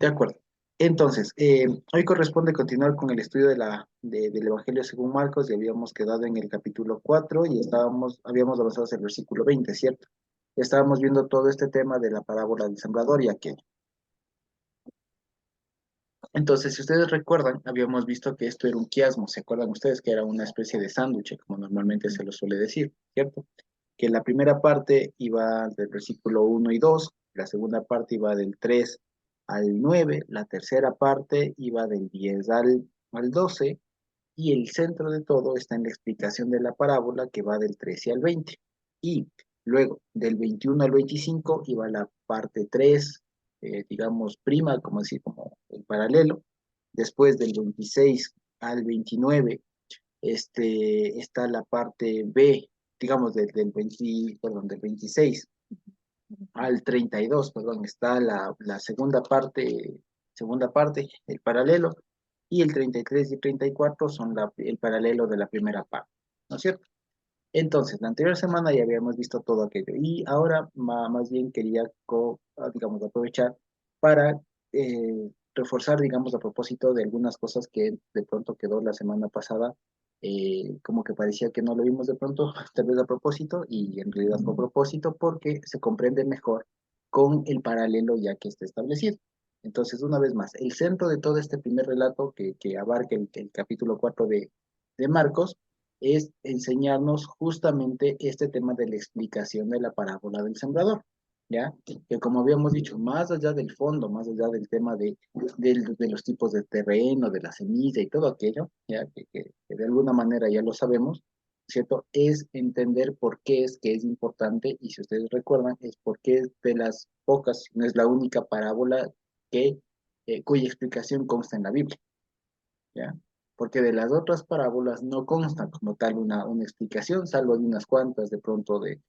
De acuerdo. Entonces, hoy corresponde continuar con el estudio del Evangelio según Marcos y habíamos quedado en el capítulo 4 y habíamos avanzado hasta el versículo 20, ¿cierto? Estábamos viendo todo este tema de la parábola del sembrador y aquello. Entonces, si ustedes recuerdan, habíamos visto que esto era un quiasmo. ¿Se acuerdan ustedes que era una especie de sándwich, como normalmente se lo suele decir, ¿cierto? Que la primera parte iba del versículo 1 y 2, la segunda parte iba del 3 al 9, la tercera parte iba del 10 al 12, y el centro de todo está en la explicación de la parábola que va del 13 al 20. Y luego, del 21 al 25 iba la parte 3, digamos, prima, como decir, como el paralelo. Después del 26 al 29 está la parte B, digamos, del 26 al 32, perdón, está la segunda parte, el paralelo, y el 33 y 34 son el paralelo de la primera parte, ¿no es cierto? Entonces, la anterior semana ya habíamos visto todo aquello, y ahora más bien quería, digamos, aprovechar para reforzar, digamos, a propósito de algunas cosas que de pronto quedó la semana pasada, como que parecía que no lo vimos de pronto, tal vez a propósito, y en realidad fue a propósito porque se comprende mejor con el paralelo ya que está establecido. Entonces, una vez más, el centro de todo este primer relato que abarca el capítulo 4 de Marcos es enseñarnos justamente este tema de la explicación de la parábola del sembrador, ¿ya? Que como habíamos dicho, más allá del fondo, más allá del tema de los tipos de terreno, de la semilla y todo aquello, ¿ya? Que de alguna manera ya lo sabemos, ¿cierto? Es entender por qué es que es importante, y si ustedes recuerdan, es porque es de las pocas, no es la única parábola cuya explicación consta en la Biblia, ¿ya? Porque de las otras parábolas no consta como tal una explicación, salvo de unas cuantas de pronto del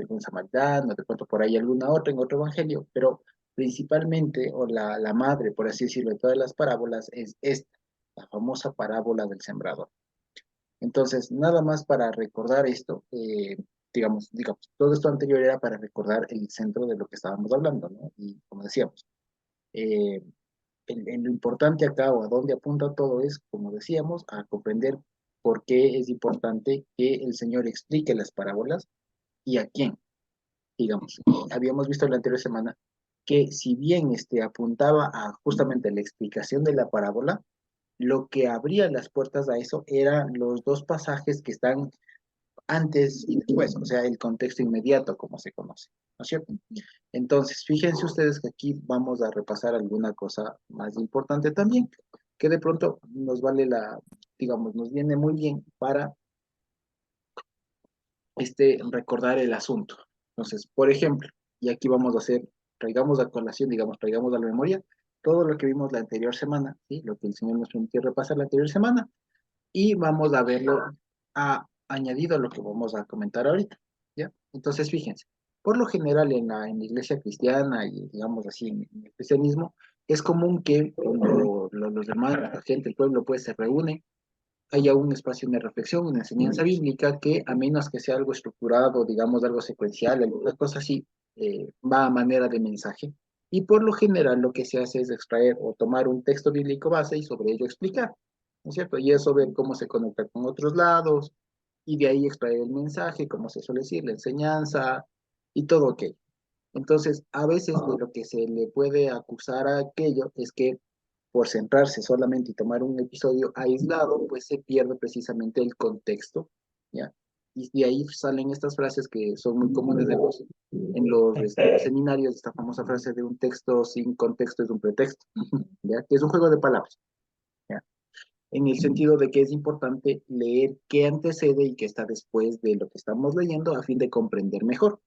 buen samaritano, de pronto por ahí alguna otra en otro evangelio, pero principalmente, o la madre, por así decirlo, de todas las parábolas es esta, la famosa parábola del sembrador. Entonces, nada más para recordar esto, digamos, todo esto anterior era para recordar el centro de lo que estábamos hablando, ¿no? Y como decíamos, eh, en lo importante acá o a dónde apunta todo es, como decíamos, a comprender por qué es importante que el Señor explique las parábolas y a quién. Digamos, habíamos visto la anterior semana que si bien apuntaba a justamente la explicación de la parábola, lo que abría las puertas a eso eran los dos pasajes que están antes y después, o sea, el contexto inmediato, como se conoce, ¿no es cierto? Entonces, fíjense ustedes que aquí vamos a repasar alguna cosa más importante también, que de pronto nos vale digamos, nos viene muy bien para recordar el asunto. Entonces, por ejemplo, y aquí vamos a hacer, traigamos a colación, digamos, traigamos a la memoria todo lo que vimos la anterior semana, ¿sí? Lo que el Señor nos permitió repasar la anterior semana, y vamos a verlo añadido a lo que vamos a comentar ahorita, ¿ya? Entonces, fíjense, por lo general en la iglesia cristiana y digamos así en el cristianismo, es común que cuando los hermanos, la gente, el pueblo, pues se reúne, haya un espacio de reflexión, una enseñanza bíblica que, a menos que sea algo estructurado, digamos algo secuencial, alguna cosa así, va a manera de mensaje. Y por lo general lo que se hace es extraer o tomar un texto bíblico base y sobre ello explicar, ¿no es cierto? Y eso ver cómo se conecta con otros lados, y de ahí extraer el mensaje, como se suele decir, la enseñanza y todo aquello. Entonces, a veces de lo que se le puede acusar a aquello es que por centrarse solamente y tomar un episodio aislado, pues se pierde precisamente el contexto, ¿ya? Y de ahí salen estas frases que son muy comunes en los seminarios, esta famosa frase de un texto sin contexto es un pretexto, ¿ya? Que es un juego de palabras, ¿ya? En el sentido de que es importante leer qué antecede y qué está después de lo que estamos leyendo a fin de comprender mejor.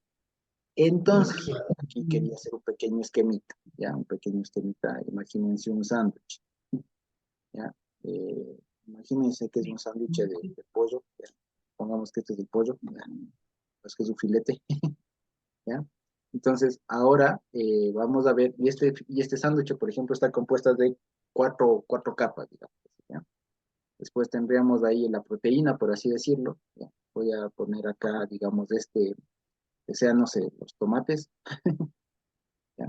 Entonces, aquí quería hacer un pequeño esquemita, ya, un pequeño esquemita, imagínense un sándwich, ya, imagínense que es un sándwich de pollo, ya, pongamos que este es el pollo, ya, pues que es un filete, ya. Entonces, ahora vamos a ver, y este sándwich, por ejemplo, está compuesto de cuatro capas, digamos, ya. Después tendríamos ahí la proteína, por así decirlo, ya. Voy a poner acá, digamos, que sean, no sé, los tomates, ¿ya?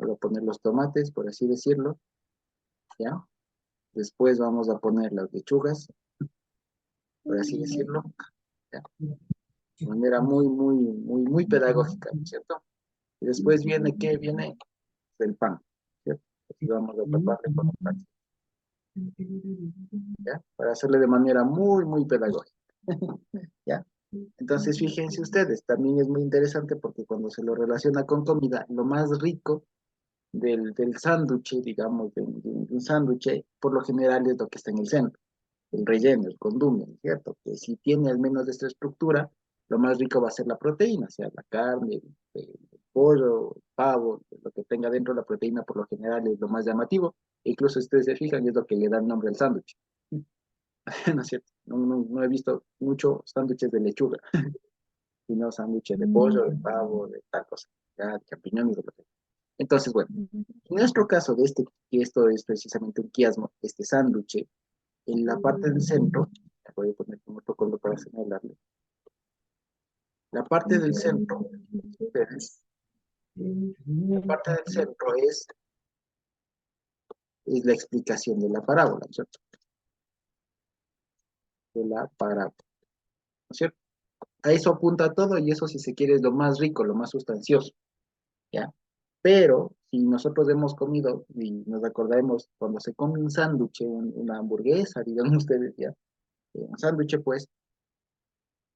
Voy a poner los tomates, por así decirlo, ¿ya? Después vamos a poner las lechugas, por así decirlo, ¿ya? De manera muy pedagógica, ¿cierto? Y después viene, ¿qué? Viene el pan, ¿cierto? Así vamos a taparle con un pan, ¿ya? Para hacerle de manera muy pedagógica, ¿ya? Entonces, fíjense ustedes, también es muy interesante porque cuando se lo relaciona con comida, lo más rico del sándwich, digamos, de un sándwich, por lo general es lo que está en el centro, el relleno, el condumento, ¿cierto? Que si tiene al menos esta estructura, lo más rico va a ser la proteína, o sea, la carne, el pollo, el pavo, lo que tenga dentro la proteína por lo general es lo más llamativo, e incluso ustedes se fijan, es lo que le da el nombre al sándwich. ¿No es cierto? No he visto muchos sándwiches de lechuga, sino sándwiches de pollo, de pavo, de tal cosa, ya, de champiñones, de lo que. Entonces, bueno, en nuestro caso de este, que esto es precisamente un quiasmo, este sándwich, en la parte del centro, voy a poner como protocolo para señalarlo, la parte del centro, ustedes, la parte del centro es la explicación de la parábola, ¿cierto? De la parábola, ¿no es cierto? A eso apunta todo y eso, si se quiere, es lo más rico, lo más sustancioso, ¿ya? Pero si nosotros hemos comido, y nos acordaremos, cuando se come un sándwich, una hamburguesa, digan ustedes, ¿ya? Un sándwich, pues,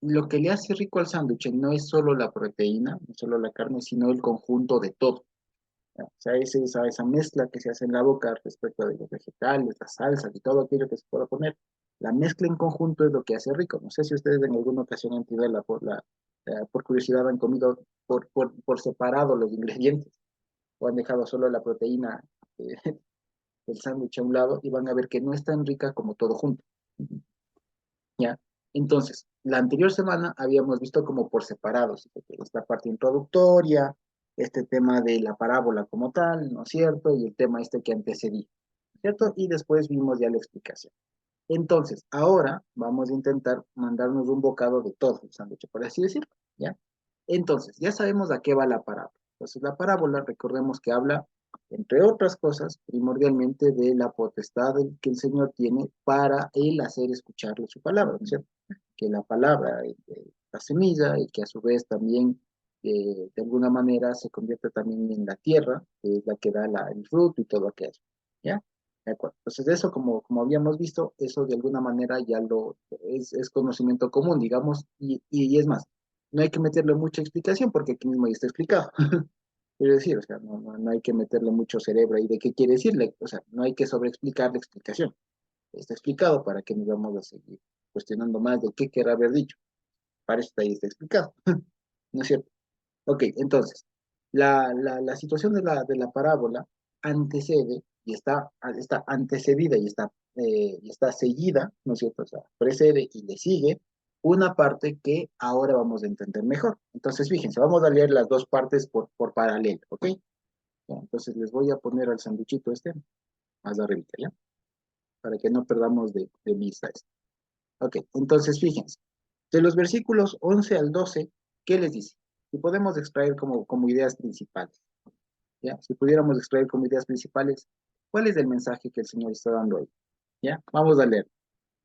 lo que le hace rico al sándwich no es solo la proteína, no solo la carne, sino el conjunto de todo. ¿Ya? O sea, esa mezcla que se hace en la boca respecto de los vegetales, las salsas y todo aquello que se pueda poner. La mezcla en conjunto es lo que hace rico. No sé si ustedes en alguna ocasión han tenido por curiosidad han comido por separado los ingredientes o han dejado solo la proteína eh, del sándwich a un lado y van a ver que no es tan rica como todo junto. ¿Ya? Entonces, la anterior semana habíamos visto como por separados, esta parte introductoria, este tema de la parábola como tal, ¿no es cierto? Y el tema este que antecedía, ¿cierto? Y después vimos ya la explicación. Entonces, ahora vamos a intentar mandarnos un bocado de todo el sándwich, por así decirlo, ¿ya? Entonces, ya sabemos a qué va la parábola. Entonces, la parábola, recordemos que habla, entre otras cosas, primordialmente de la potestad que el Señor tiene para él hacer escucharle su palabra, ¿no es cierto? Que la palabra es la semilla y que a su vez también, de alguna manera, se convierte también en la tierra, que es la que da el fruto y todo aquello, ¿ya? De acuerdo. Entonces, eso, como habíamos visto, eso de alguna manera ya es conocimiento común, digamos, y es más, no hay que meterle mucha explicación porque aquí mismo ya está explicado. Quiero decir, o sea, no hay que meterle mucho cerebro ahí de qué quiere decirle, o sea, no hay que sobreexplicar la explicación. Está explicado para que nos vamos a seguir cuestionando más de qué querrá haber dicho. Para eso ahí está explicado, ¿no es cierto? Ok, entonces, la situación de la parábola antecede y está antecedida y está seguida, ¿no es cierto? O sea, precede y le sigue una parte que ahora vamos a entender mejor. Entonces, fíjense, vamos a leer las dos partes por paralelo, ¿ok? Ya, entonces les voy a poner al sanduchito este más arriba, ¿ya? Para que no perdamos de vista esto. Ok, entonces fíjense, de los versículos 11 al 12, ¿qué les dice? Si podemos extraer como ideas principales. ¿Ya? Si pudiéramos extraer como ideas principales, ¿cuál es el mensaje que el Señor está dando ahí? ¿Ya? Vamos a leer.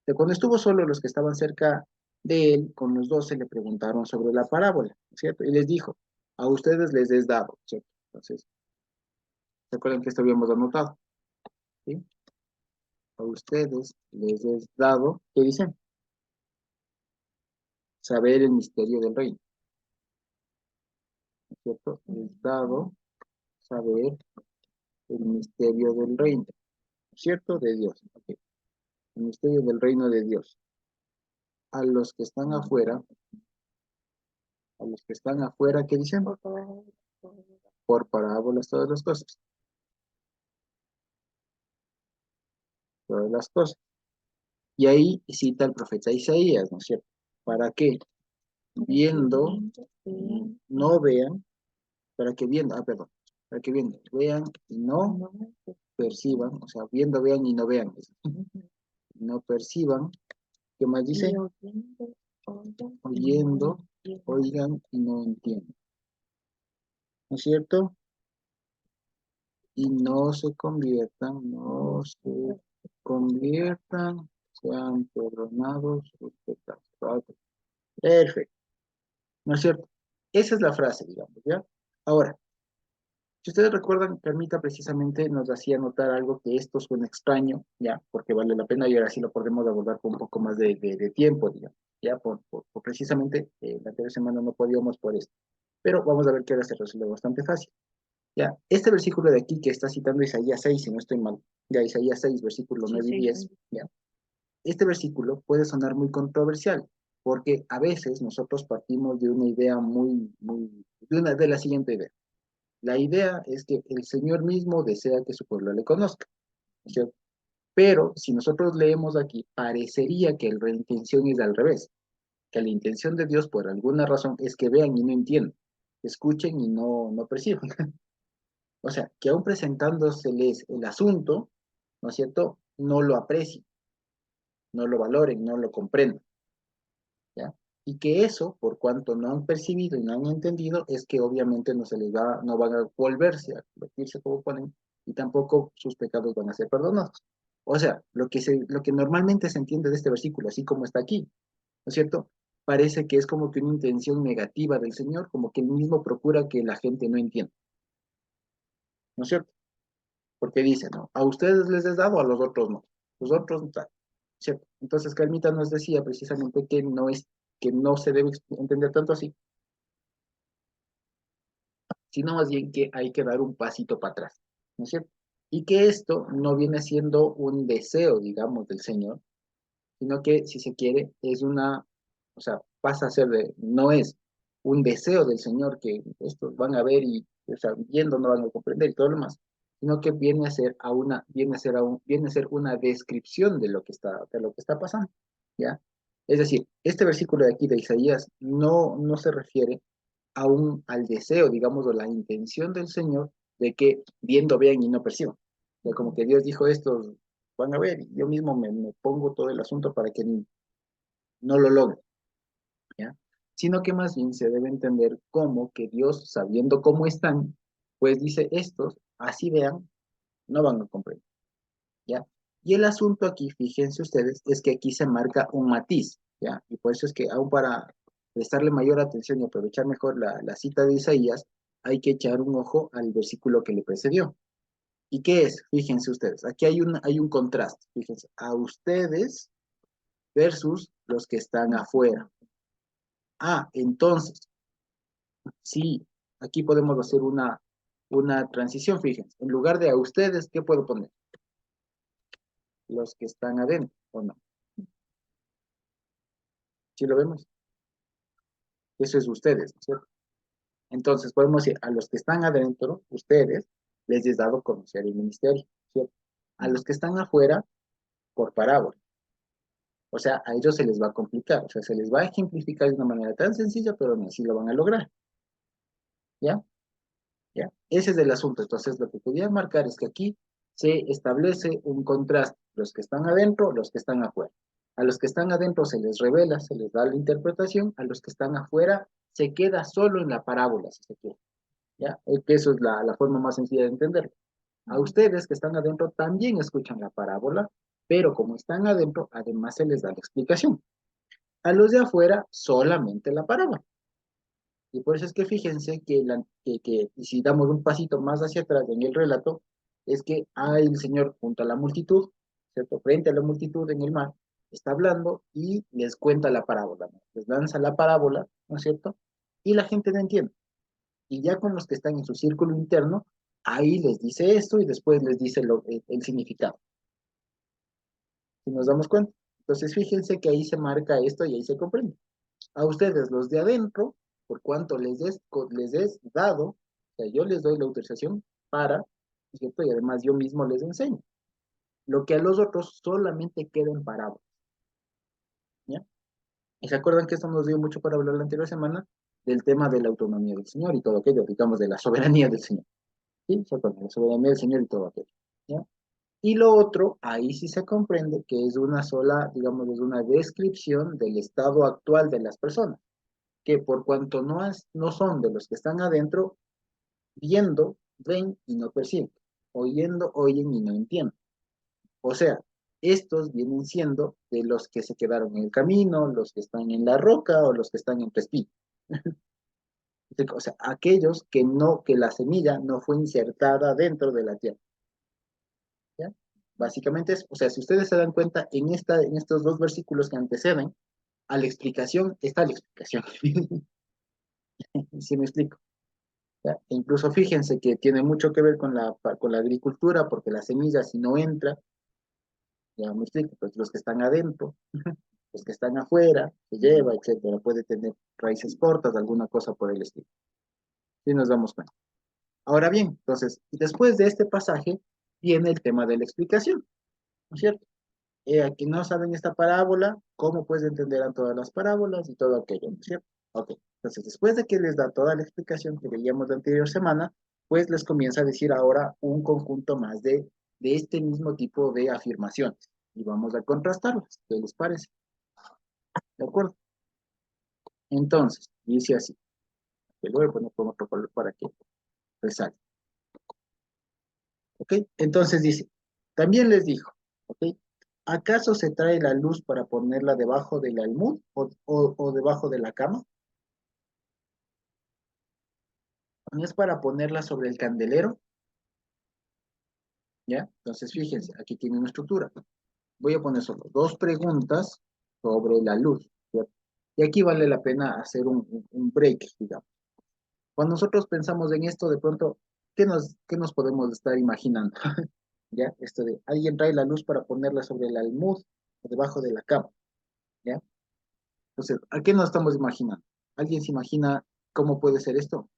De cuando estuvo solo, los que estaban cerca de él, con los 12, le preguntaron sobre la parábola, ¿cierto? Y les dijo, a ustedes les es dado, ¿cierto? Entonces, ¿se acuerdan que esto habíamos anotado? ¿Sí? A ustedes les es dado, ¿qué dicen? Saber el misterio del reino, ¿cierto? Es dado saber el misterio del reino, ¿cierto? De Dios, ¿ok? El misterio del reino de Dios. A los que están afuera, ¿qué dicen? Por parábolas todas las cosas, todas las cosas. Y ahí cita el profeta Isaías, ¿no es cierto? Para que viendo, no vean, para que viendo, perdón, para que viendo, vean y no perciban, o sea, viendo, vean y no vean, no perciban, ¿qué más dice? Oyendo, oigan y no entienden, ¿no es cierto? y no se conviertan, no se conviertan, sean perdonados sus pecados. Perfecto, ¿no es cierto? Esa es la frase, digamos, ¿ya? Ahora, si ustedes recuerdan, Carmita precisamente nos hacía notar algo que esto suena extraño, ya, porque vale la pena y ahora sí lo podemos abordar con un poco más de tiempo, digamos, ya, por precisamente la anterior semana no podíamos por esto. Pero vamos a ver que ahora se resuelve bastante fácil. Ya, este versículo de aquí que está citando Isaías 6, si no estoy mal, ya Isaías 6, versículo Sí, 9 y sí, 10, sí. ya, este versículo puede sonar muy controversial, porque a veces nosotros partimos de una idea de la siguiente idea. La idea es que el Señor mismo desea que su pueblo le conozca, ¿no es cierto? Pero si nosotros leemos aquí, parecería que la intención es al revés, que la intención de Dios por alguna razón es que vean y no entiendan, escuchen y no perciban. O sea, que aún presentándoseles el asunto, ¿no es cierto? No lo aprecien, no lo valoren, no lo comprendan, ¿ya? Y que eso, por cuanto no han percibido y no han entendido, es que obviamente no se les va, no van a volverse a convertirse como ponen, y tampoco sus pecados van a ser perdonados. O sea, lo que normalmente se entiende de este versículo, así como está aquí, ¿no es cierto? Parece que es como que una intención negativa del Señor, como que él mismo procura que la gente no entienda, ¿no es cierto? Porque dice, ¿no? A ustedes les he dado, a los otros no. Los otros no, ¿cierto? Entonces Carmita nos decía precisamente que no se debe entender tanto así, sino más bien que hay que dar un pasito para atrás, ¿no es cierto? Y que esto no viene siendo un deseo, digamos, del Señor, sino que, si se quiere, es o sea, pasa a ser no es un deseo del Señor que estos van a ver y, o sea, viendo no van a comprender y todo lo demás, sino que viene a ser una descripción de lo que está pasando, ¿ya? Es decir, este versículo de aquí de Isaías no se refiere aún al deseo, digamos, o la intención del Señor de que viendo vean y no perciban. O sea, como que Dios dijo esto, van a ver, y yo mismo me pongo todo el asunto para que no lo logren, ¿ya? Sino que más bien se debe entender como que Dios, sabiendo cómo están, pues dice, estos, así vean, no van a comprender, ¿ya? Y el asunto aquí, fíjense ustedes, es que aquí se marca un matiz, ¿ya? Y por eso es que aún para prestarle mayor atención y aprovechar mejor la cita de Isaías, hay que echar un ojo al versículo que le precedió. ¿Y qué es? Fíjense ustedes, aquí hay un contraste, fíjense, a ustedes versus los que están afuera. Ah, entonces, sí, aquí podemos hacer una transición, fíjense. En lugar de a ustedes, ¿qué puedo poner? Los que están adentro, ¿o no? ¿Sí lo vemos? Eso es ustedes, ¿no es cierto? Entonces podemos decir, a los que están adentro, ustedes, les he dado a conocer el ministerio, ¿cierto? A los que están afuera, por parábola. O sea, a ellos se les va a complicar, o sea, se les va a ejemplificar de una manera tan sencilla, pero ni así lo van a lograr, ¿ya? ¿Ya? Ese es el asunto. Entonces, lo que quería marcar es que aquí se establece un contraste, los que están adentro, los que están afuera. A los que están adentro se les revela, se les da la interpretación, a los que están afuera se queda solo en la parábola, si se quiere. ¿Ya? Que eso es la forma más sencilla de entenderlo. A ustedes que están adentro también escuchan la parábola, pero como están adentro, además se les da la explicación. A los de afuera, solamente la parábola. Y por eso es que fíjense y si damos un pasito más hacia atrás en el relato, es que hay el Señor junto a la multitud, ¿cierto? Frente a la multitud en el mar, está hablando y les cuenta la parábola, ¿no? Les lanza la parábola, ¿no es cierto? Y la gente no entiende. Y ya con los que están en su círculo interno, ahí les dice esto y después les dice el significado. Si nos damos cuenta. Entonces fíjense que ahí se marca esto y ahí se comprende. A ustedes, los de adentro, por cuanto les es dado, o sea, yo les doy la autorización para, ¿cierto? Y además yo mismo les enseño. Lo que a los otros solamente queda en parábolas, ¿ya? Y se acuerdan que esto nos dio mucho para hablar la anterior semana del tema de la autonomía del Señor y todo aquello, digamos, de la soberanía del Señor, ¿sí? ¿Se acuerdan? La soberanía del Señor y todo aquello, ¿ya? Y lo otro, ahí sí se comprende que es una sola, digamos, es una descripción del estado actual de las personas que por cuanto no son de los que están adentro, viendo, ven y no perciben. oyendo, oyen y no entienden. O sea, estos vienen siendo de los que se quedaron en el camino, los que están en la roca o los que están en tu espíritu. O sea, aquellos que no, que la semilla no fue insertada dentro de la tierra. ¿Ya? Básicamente es, o sea, si ustedes se dan cuenta, en estos dos versículos que anteceden, a la explicación está la explicación. ¿Sí me explico? ¿Ya? E incluso fíjense que tiene mucho que ver con la agricultura, porque la semilla si no entra, ya me explico, pues los que están adentro, los que están afuera, se lleva, etcétera, puede tener raíces cortas, alguna cosa por el estilo. Sí nos damos cuenta. Ahora bien, entonces, después de este pasaje viene el tema de la explicación, ¿no es cierto? Aquí no saben esta parábola, ¿cómo pues entenderán todas las parábolas y todo aquello, ¿no es cierto? Ok, entonces después de que les da toda la explicación que veíamos la anterior semana, pues les comienza a decir ahora un conjunto más de este mismo tipo de afirmaciones. Y vamos a contrastarlas, ¿qué les parece? ¿De acuerdo? Entonces, dice así, que lo voy a poner con otro color para que resalte. ¿Ok? Entonces dice, también les dijo, ¿ok? ¿Acaso se trae la luz para ponerla debajo del almud o debajo de la cama? ¿No es para ponerla sobre el candelero? ¿Ya? Entonces fíjense, aquí tiene una estructura. Voy a poner solo dos preguntas sobre la luz, ¿cierto? Y aquí vale la pena hacer un break, digamos. Cuando nosotros pensamos en esto, de pronto, ¿qué nos podemos estar imaginando? ¿Ya? Esto de alguien trae la luz para ponerla sobre el almud o debajo de la cama, ¿ya? Entonces, ¿a qué nos estamos imaginando? ¿Alguien se imagina cómo puede ser esto?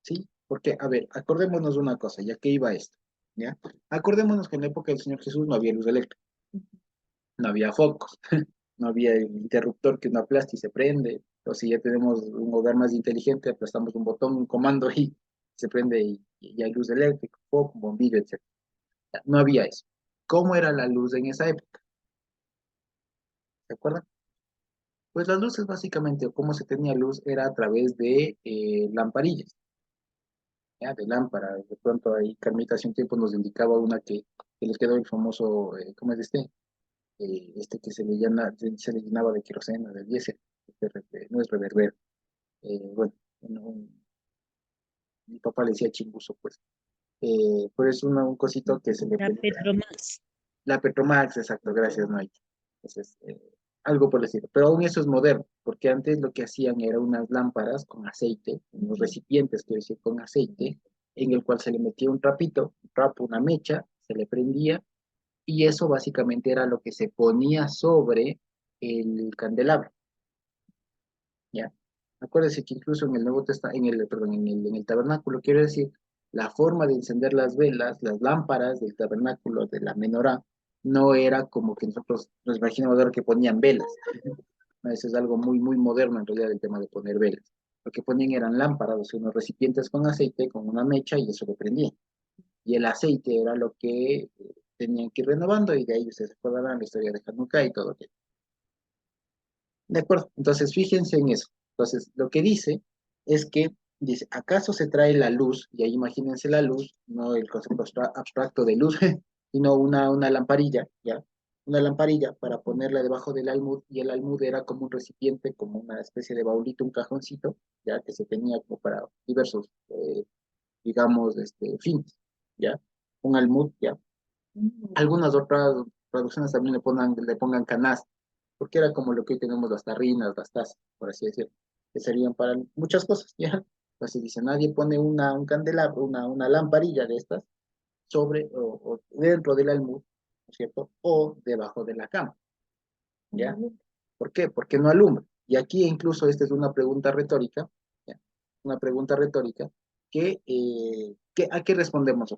¿Sí? Porque, a ver, acordémonos de una cosa, ya que iba esto, ¿ya? Acordémonos que en la época del Señor Jesús no había luz eléctrica, no había focos, no había el interruptor que uno aplasta y se prende, o si ya tenemos un hogar más inteligente, aplastamos un botón, un comando y se prende y hay luz eléctrica, foco, bombillo, etc. No había eso. ¿Cómo era la luz en esa época? ¿Se acuerdan? Pues las luces básicamente, o cómo se tenía luz, era a través de lamparillas, ¿ya? De lámpara. De pronto ahí Carmita hace un tiempo nos indicaba una que les quedó el famoso, ¿cómo es este? Este que se le llenaba de queroseno, de diésel, no es reverbero. Bueno, mi papá le decía chimbuzo, pues. Pero es un cosito que se le La prende. Petromax. La Petromax, exacto, gracias, Mike. Entonces, algo por decirlo. Pero aún eso es moderno, porque antes lo que hacían era unas lámparas con aceite, unos recipientes, quiero decir, con aceite, en el cual se le metía un trapito, un trapo, una mecha, se le prendía, y eso básicamente era lo que se ponía sobre el candelabro, ¿ya? Acuérdense que incluso en el Nuevo Testamento, perdón, en el tabernáculo, quiero decir, la forma de encender las velas, las lámparas del tabernáculo, de la menorá, no era como que nosotros nos imaginamos ahora que ponían velas. No, eso es algo muy, muy moderno en realidad el tema de poner velas. Lo que ponían eran lámparas, o sea, unos recipientes con aceite, con una mecha y eso lo prendían. Y el aceite era lo que tenían que ir renovando y de ahí ustedes recordarán la historia de Hanukkah y todo aquello. De acuerdo, entonces fíjense en eso. Entonces, lo que dice es que, dice, ¿acaso se trae la luz? Y ahí imagínense la luz, no el concepto abstracto de luz, sino una lamparilla, ¿ya? Una lamparilla para ponerla debajo del almud, y el almud era como un recipiente, como una especie de baulito, un cajoncito, ¿ya? Que se tenía como para diversos, digamos, fines, ¿ya? Un almud, ¿ya? Algunas otras traducciones también le pongan canasta, porque era como lo que hoy tenemos las tarrinas, las tazas, por así decirlo, que serían para muchas cosas, ¿ya? Entonces dice, nadie pone un candelabro, una lamparilla de estas o dentro del almud, ¿no es cierto? O debajo de la cama, ¿ya? ¿Por qué? Porque no alumbra. Y aquí incluso esta es una pregunta retórica, ¿ya? Una pregunta retórica ¿a qué respondemos?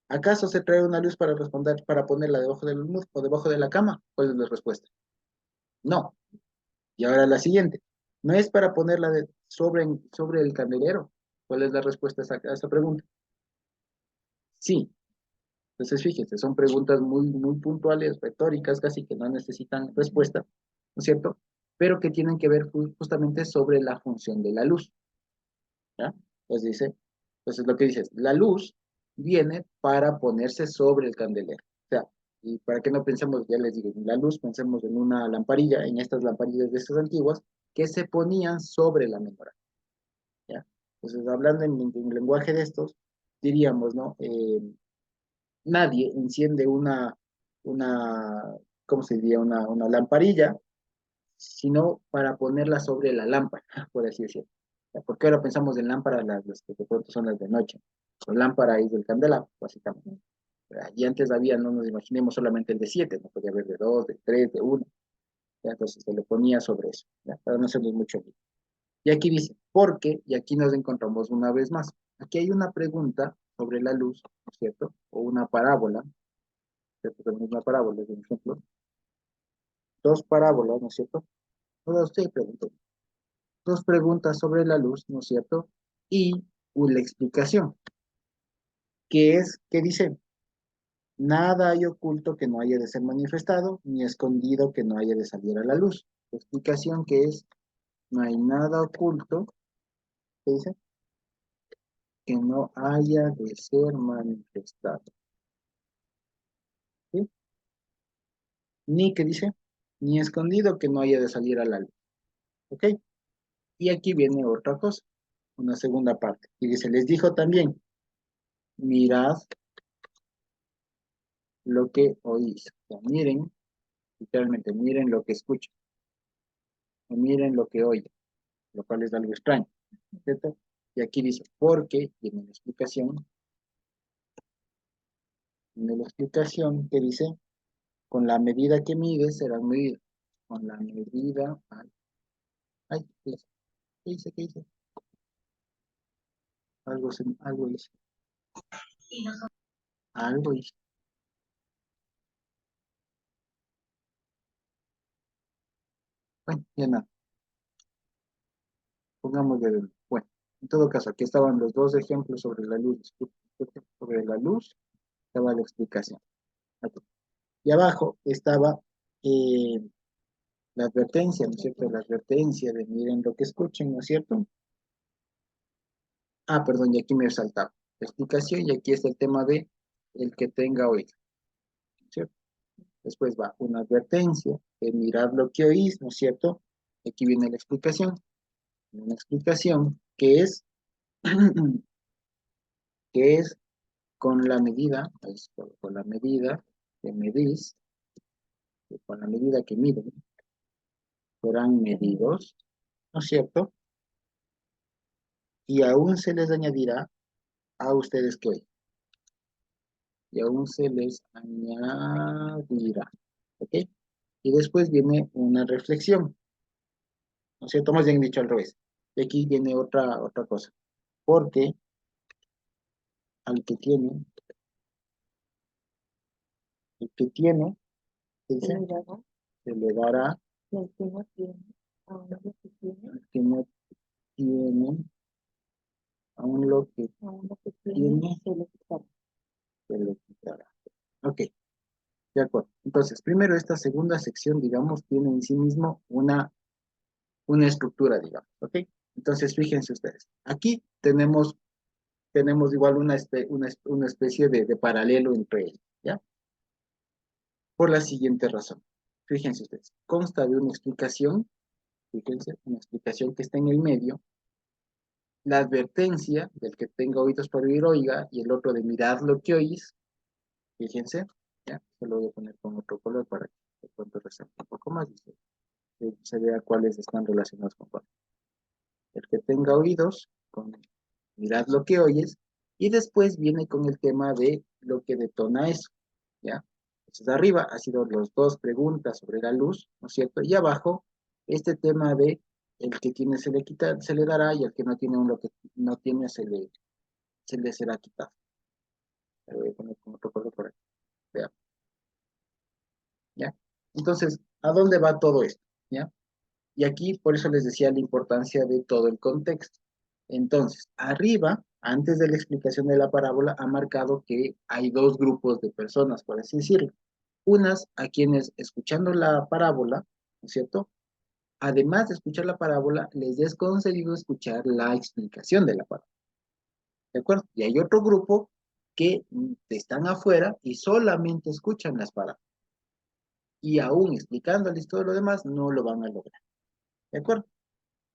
¿Acaso se trae una luz para responder, para ponerla debajo del almud o debajo de la cama? ¿Cuál es la respuesta? No. Y ahora la siguiente. ¿No es para ponerla sobre el candelero? ¿Cuál es la respuesta a esa pregunta? Sí. Entonces, fíjense, son preguntas muy puntuales, retóricas, casi que no necesitan respuesta, ¿no es cierto? Pero que tienen que ver justamente sobre la función de la luz, ¿ya? Entonces lo que dices, la luz viene para ponerse sobre el candelero. O sea, y para que no pensemos, ya les digo, en la luz, pensemos en una lamparilla, en estas lamparillas de estas antiguas, que se ponían sobre la menorá, ¿ya? Entonces, hablando en lenguaje de estos, diríamos, ¿no? Nadie enciende ¿cómo se diría? Una lamparilla, sino para ponerla sobre la lámpara, por así decirlo. Porque ahora pensamos en lámparas, las que de pronto son las de noche. La lámpara es del candelabro, básicamente. Y antes había, no nos imaginemos solamente el de 7, no podía haber de 2, de 3, de 1. Entonces se le ponía sobre eso, ¿ya? Para no hacernos mucho lío. Y aquí dice, ¿por qué? Y aquí nos encontramos una vez más. Aquí hay una pregunta sobre la luz, ¿no es cierto? O una parábola, ¿cierto? Tenemos una parábola, es un ejemplo. Dos parábolas, ¿no es cierto? Ahora usted preguntó. Dos preguntas sobre la luz, ¿no es cierto? Y una explicación, ¿qué dice? Nada hay oculto que no haya de ser manifestado, ni escondido que no haya de salir a la luz. La explicación que es, no hay nada oculto, ¿qué dice? Que no haya de ser manifestado. ¿Sí? Ni, ¿qué dice? Ni escondido que no haya de salir a la luz. ¿Ok? Y aquí viene otra cosa, una segunda parte. Y dice, les dijo también, mirad lo que oís. O sea, miren, literalmente, miren lo que escuchan, o miren lo que oyen, lo cual es algo extraño, ¿cierto? Y aquí dice, porque, tiene la explicación, tiene la explicación que dice, con la medida que mides serán medidas. Con la medida, ¿qué dice? ¿Qué dice? ¿Qué dice? Algo dice, algo dice. Bueno, ya nada, pongamos de, bueno, en todo caso, aquí estaban los dos ejemplos sobre la luz, sobre la luz, estaba la explicación. Aquí. Y abajo estaba eh, la advertencia, ¿no es cierto? La advertencia de miren lo que escuchen, ¿no es cierto? Ah, perdón, y aquí me he saltado. La explicación, y aquí está el tema de el que tenga oído, ¿cierto? Después va una advertencia de mirar lo que oís, ¿no es cierto? Aquí viene la explicación. Una explicación que es, que es con la medida, con la medida que medís, con la medida que miden, serán medidos, ¿no es cierto? Y aún se les añadirá a ustedes que oyen. Y aún se les añadirá. ¿Ok? Y después viene una reflexión, ¿no es cierto? Más bien dicho al revés. Y aquí viene otra cosa. Porque al que tiene, el que tiene, ¿qué dice? Se le dará, y el que no tiene, aún lo que tiene, el que no tiene, aún lo que tiene, se le quitará. Ok, de acuerdo. Entonces, primero esta segunda sección, digamos, tiene en sí mismo una estructura, digamos, ¿ok? Entonces, fíjense ustedes, aquí tenemos igual una especie de paralelo entre ellos, ¿ya? Por la siguiente razón. Fíjense ustedes, consta de una explicación, fíjense, una explicación que está en el medio, la advertencia del que tenga oídos para oír, oiga, y el otro de mirad lo que oís, fíjense, ¿ya? Se lo voy a poner con otro color para que de pronto resalte un poco más y se vea cuáles están relacionados con cuáles. El que tenga oídos, con mirad lo que oyes, y después viene con el tema de lo que detona eso, ¿ya? Entonces arriba ha sido las dos preguntas sobre la luz, ¿no es cierto? Y abajo, este tema de el que tiene se le quita, se le dará, y el que no tiene lo que no tiene se le será quitado. Lo voy a poner como otro color por aquí, ¿ya? ¿Ya? Entonces, ¿a dónde va todo esto? ¿Ya? Y aquí, por eso les decía la importancia de todo el contexto. Entonces, antes de la explicación de la parábola, ha marcado que hay dos grupos de personas, por así decirlo. Unas a quienes escuchando la parábola, ¿no es cierto? Además de escuchar la parábola, les es concedido escuchar la explicación de la parábola. ¿De acuerdo? Y hay otro grupo que están afuera y solamente escuchan las parábolas. Y aún explicándoles todo lo demás, no lo van a lograr. ¿De acuerdo?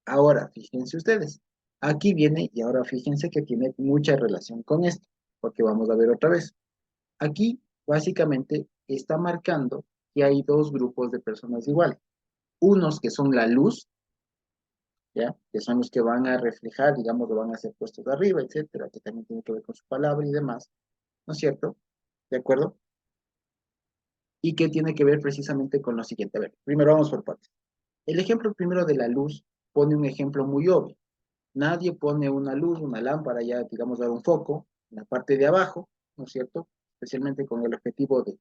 Ahora, fíjense ustedes. Aquí viene, y ahora fíjense que tiene mucha relación con esto, porque vamos a ver otra vez. Aquí, básicamente, está marcando que hay dos grupos de personas iguales. Unos que son la luz, ¿ya? Que son los que van a reflejar, digamos, lo van a ser puestos de arriba, etcétera, que también tiene que ver con su palabra y demás, ¿no es cierto? ¿De acuerdo? Y que tiene que ver precisamente con lo siguiente. A ver, primero vamos por partes. El ejemplo primero de la luz pone un ejemplo muy obvio. Nadie pone una luz, una lámpara, ya digamos, dar un foco en la parte de abajo, ¿no es cierto? Especialmente con el objetivo de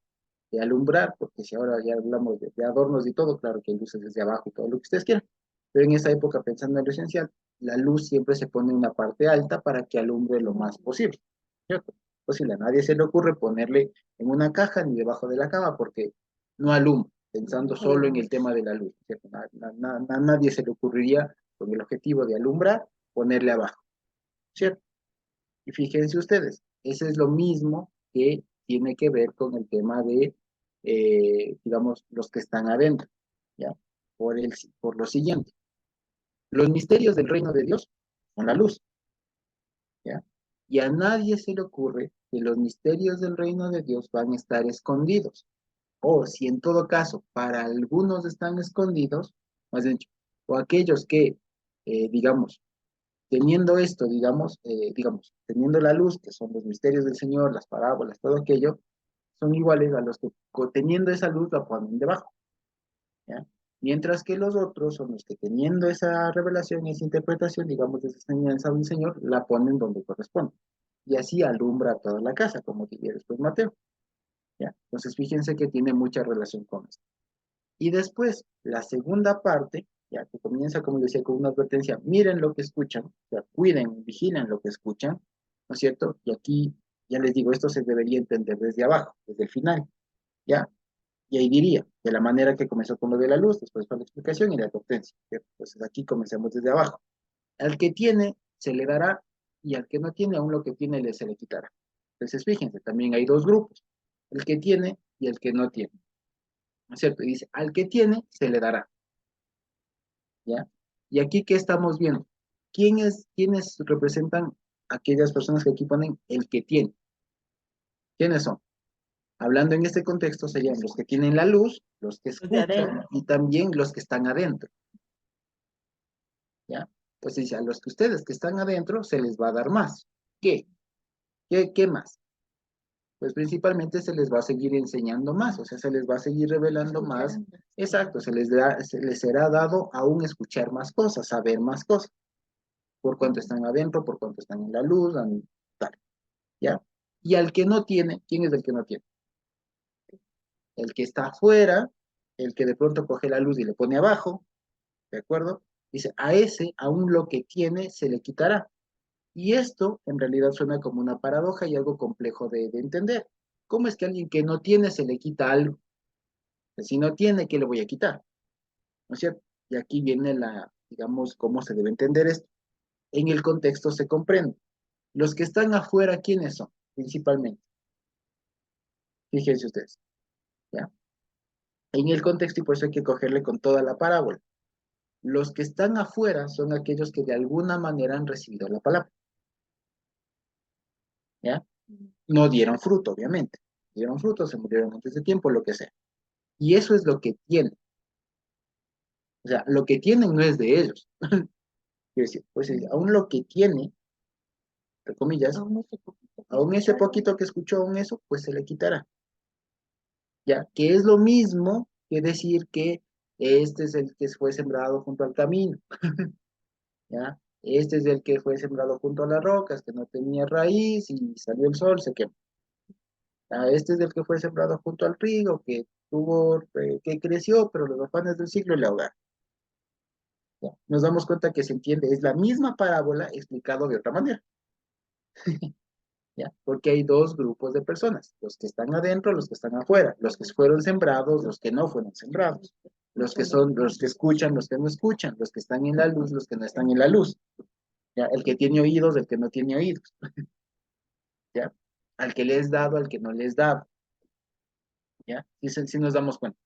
alumbrar, porque si ahora ya hablamos de adornos y todo, claro que hay luces desde abajo y todo lo que ustedes quieran, pero en esa época, pensando en lo esencial, la luz siempre se pone en una parte alta para que alumbre lo más posible, ¿cierto? Posible, a nadie se le ocurre ponerle en una caja ni debajo de la cama porque no alumbra, pensando solo en el tema de la luz, ¿cierto? Nadie se le ocurriría con el objetivo de alumbrar, ponerle abajo, ¿cierto? Y fíjense ustedes, ese es lo mismo que tiene que ver con el tema de, digamos, los que están adentro, ¿ya? Por lo siguiente, los misterios del reino de Dios son la luz, ¿ya? Y a nadie se le ocurre que los misterios del reino de Dios van a estar escondidos. O si en todo caso para algunos están escondidos, más bien, o aquellos que, digamos, teniendo esto, digamos, teniendo la luz, que son los misterios del Señor, las parábolas, todo aquello, son iguales a los que teniendo esa luz la ponen debajo, ¿ya? Mientras que los otros son los que teniendo esa revelación, esa interpretación, digamos, de esa enseñanza del Señor, la ponen donde corresponde. Y así alumbra toda la casa, como diría después Mateo, ¿ya? Entonces fíjense que tiene mucha relación con esto. Y después, la segunda parte, ya que comienza, como decía, con una advertencia, miren lo que escuchan, o sea, cuiden, vigilen lo que escuchan, ¿no es cierto? Y aquí, ya les digo, esto se debería entender desde abajo, desde el final, ¿ya? Y ahí diría, de la manera que comenzó con lo de la luz, después con la explicación y la advertencia, ¿cierto? Entonces aquí comencemos desde abajo. Al que tiene, se le dará, y al que no tiene, aún lo que tiene, se le quitará. Entonces, fíjense, también hay dos grupos, el que tiene y el que no tiene. ¿No es cierto? Y dice, al que tiene, se le dará, ¿ya? Y aquí, ¿qué estamos viendo? ¿Quiénes representan aquellas personas que aquí ponen el que tiene? ¿Quiénes son? Hablando en este contexto, serían los que tienen la luz, los que Los de escuchan adentro. y también los que están adentro, ¿ya? Pues dice, a los que ustedes que están adentro se les va a dar más. ¿Qué? ¿Qué más? Pues principalmente se les va a seguir enseñando más, o sea, se les va a seguir revelando más. Exacto, se les será dado aún escuchar más cosas, saber más cosas, por cuanto están adentro, por cuanto están en la luz, tal, ¿ya? Y al que no tiene, ¿quién es el que no tiene? El que está afuera, el que de pronto coge la luz y le pone abajo, ¿de acuerdo? Dice, a ese, aún lo que tiene, se le quitará. Y esto en realidad suena como una paradoja y algo complejo de entender. ¿Cómo es que a alguien que no tiene se le quita algo? Que si no tiene, ¿qué le voy a quitar? ¿No es cierto? Y aquí viene digamos, cómo se debe entender esto. En el contexto se comprende. Los que están afuera, ¿quiénes son? Principalmente. Fíjense ustedes, ¿ya? En el contexto, y por eso hay que cogerle con toda la parábola. Los que están afuera son aquellos que de alguna manera han recibido la palabra, ¿ya? No dieron fruto, obviamente. Dieron fruto, se murieron antes de tiempo, lo que sea. Y eso es lo que tienen. O sea, lo que tienen no es de ellos. Quiero decir, pues aún lo que tiene, entre comillas, aún ese poquito que escuchó, aún eso, pues se le quitará. ¿Ya? Que es lo mismo que decir que este es el que fue sembrado junto al camino, ¿ya? Este es el que fue sembrado junto a las rocas, que no tenía raíz y salió el sol, se quemó. Este es el que fue sembrado junto al río, que creció, pero los afanes del siglo le ahogaron. ¿Ya? Nos damos cuenta que se entiende, es la misma parábola explicado de otra manera. ¿Ya? Porque hay dos grupos de personas, los que están adentro, los que están afuera, los que fueron sembrados, los que no fueron sembrados, los que son, los que escuchan, los que no escuchan, los que están en la luz, los que no están en la luz, ¿ya? El que tiene oídos, el que no tiene oídos, ¿ya? Al que le es dado, al que no le es dado, ¿ya? Si nos damos cuenta.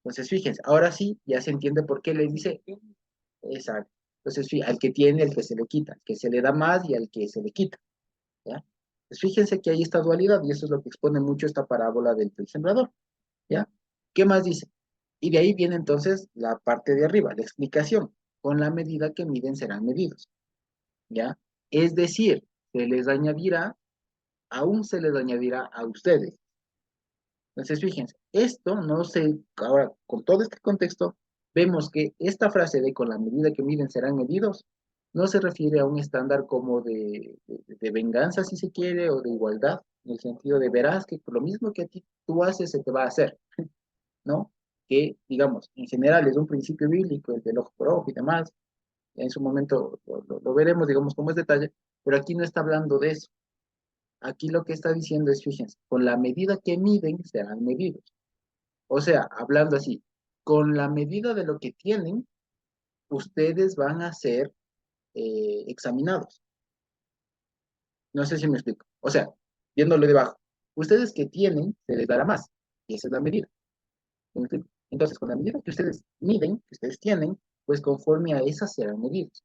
Entonces, fíjense, ahora sí, ya se entiende por qué le dice, exacto. Entonces, al que tiene, al que se le quita, al que se le da más y al que se le quita, ¿ya? Pues fíjense que hay esta dualidad y eso es lo que expone mucho esta parábola del sembrador, ¿ya? ¿Qué más dice? Y de ahí viene entonces la parte de arriba, la explicación. Con la medida que miden serán medidos, ¿ya? Es decir, se les añadirá, aún se les añadirá a ustedes. Entonces, fíjense, esto no se, ahora con todo este contexto, vemos que esta frase de con la medida que miden serán medidos, no se refiere a un estándar como de venganza, si se quiere, o de igualdad, en el sentido de verás que por lo mismo que a ti tú haces, se te va a hacer, ¿no? Que, digamos, en general es un principio bíblico, el del ojo por ojo y demás, en su momento lo veremos, digamos, como es detalle, pero aquí no está hablando de eso. Aquí lo que está diciendo es, fíjense, con la medida que miden, serán medidos. O sea, hablando así, con la medida de lo que tienen, ustedes van a ser examinados. No sé si me explico. O sea, viéndolo debajo, ustedes que tienen, se les dará más. Y esa es la medida. ¿Sí me explico? Entonces, con la medida que ustedes miden, que ustedes tienen, pues conforme a esas serán medidos.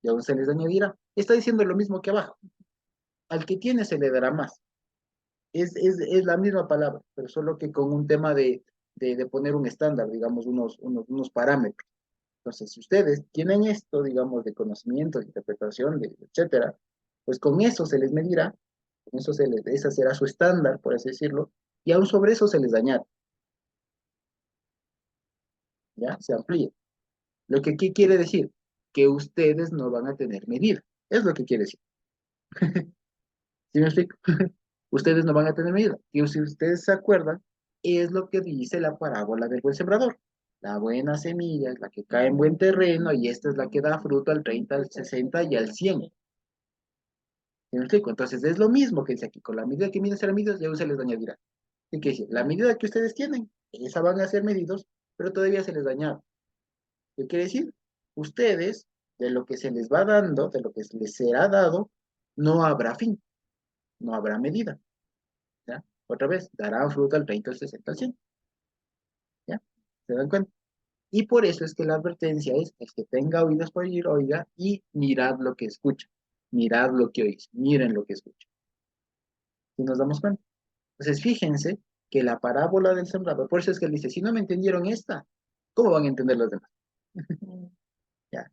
Y aún se les añadirá. Está diciendo lo mismo que abajo. Al que tiene se le dará más. Es la misma palabra, pero solo que con un tema de poner un estándar, digamos, unos parámetros. Entonces, si ustedes tienen esto, digamos, de conocimiento, de interpretación, etcétera, pues con eso se les medirá, con eso esa será su estándar, por así decirlo, y aún sobre eso se les añade, ¿ya? Se amplía. Lo que aquí quiere decir, que ustedes no van a tener medida. Es lo que quiere decir. ¿Sí me explico? Ustedes no van a tener medida. Y si ustedes se acuerdan, es lo que dice la parábola del buen sembrador. La buena semilla es la que cae en buen terreno y esta es la que da fruto al 30, al 60 y al 100. ¿Sí me explico? Entonces es lo mismo que dice aquí, con la medida que miden serán medidos, ya se les añadirá. ¿Qué quiere decir? La medida que ustedes tienen, esa van a ser medidos, pero todavía se les añade. ¿Qué quiere decir? Ustedes, de lo que se les va dando, de lo que les será dado, no habrá fin, no habrá medida. ¿Ya? Otra vez, darán fruto al 30, al 60, al 100. ¿Ya? ¿Se dan cuenta? Y por eso es que la advertencia es, el que tenga oídos para oír, oiga, y mirad lo que escucha. Mirad lo que oís, miren lo que escucha. ¿Sí nos damos cuenta? Entonces, fíjense que la parábola del sembrador, por eso es que él dice, si no me entendieron esta, ¿cómo van a entender los demás? ¿Ya?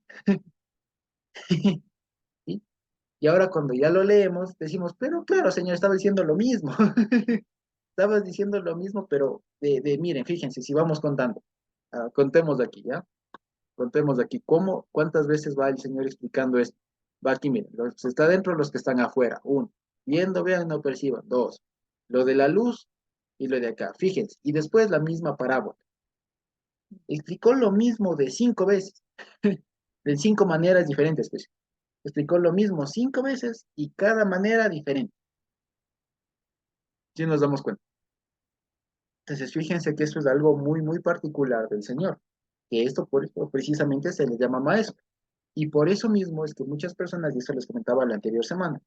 ¿Sí? Y ahora cuando ya lo leemos, decimos, pero claro, señor, estaba diciendo lo mismo. Estabas diciendo lo mismo, pero miren, fíjense, si vamos contando, contemos de aquí, ¿ya? Contemos de aquí, cuántas veces va el Señor explicando esto. Va aquí, miren, los que está dentro, los que están afuera. Uno, viendo, vean, no perciban. Dos, lo de la luz y lo de acá. Fíjense, y después la misma parábola. Explicó lo mismo de 5 veces, de 5 maneras diferentes, pues. Explicó lo mismo 5 veces y cada manera diferente. Si nos damos cuenta. Entonces, fíjense que eso es algo muy, muy particular del Señor, que esto por eso precisamente se le llama maestro. Y por eso mismo es que muchas personas, y eso les comentaba la anterior semana,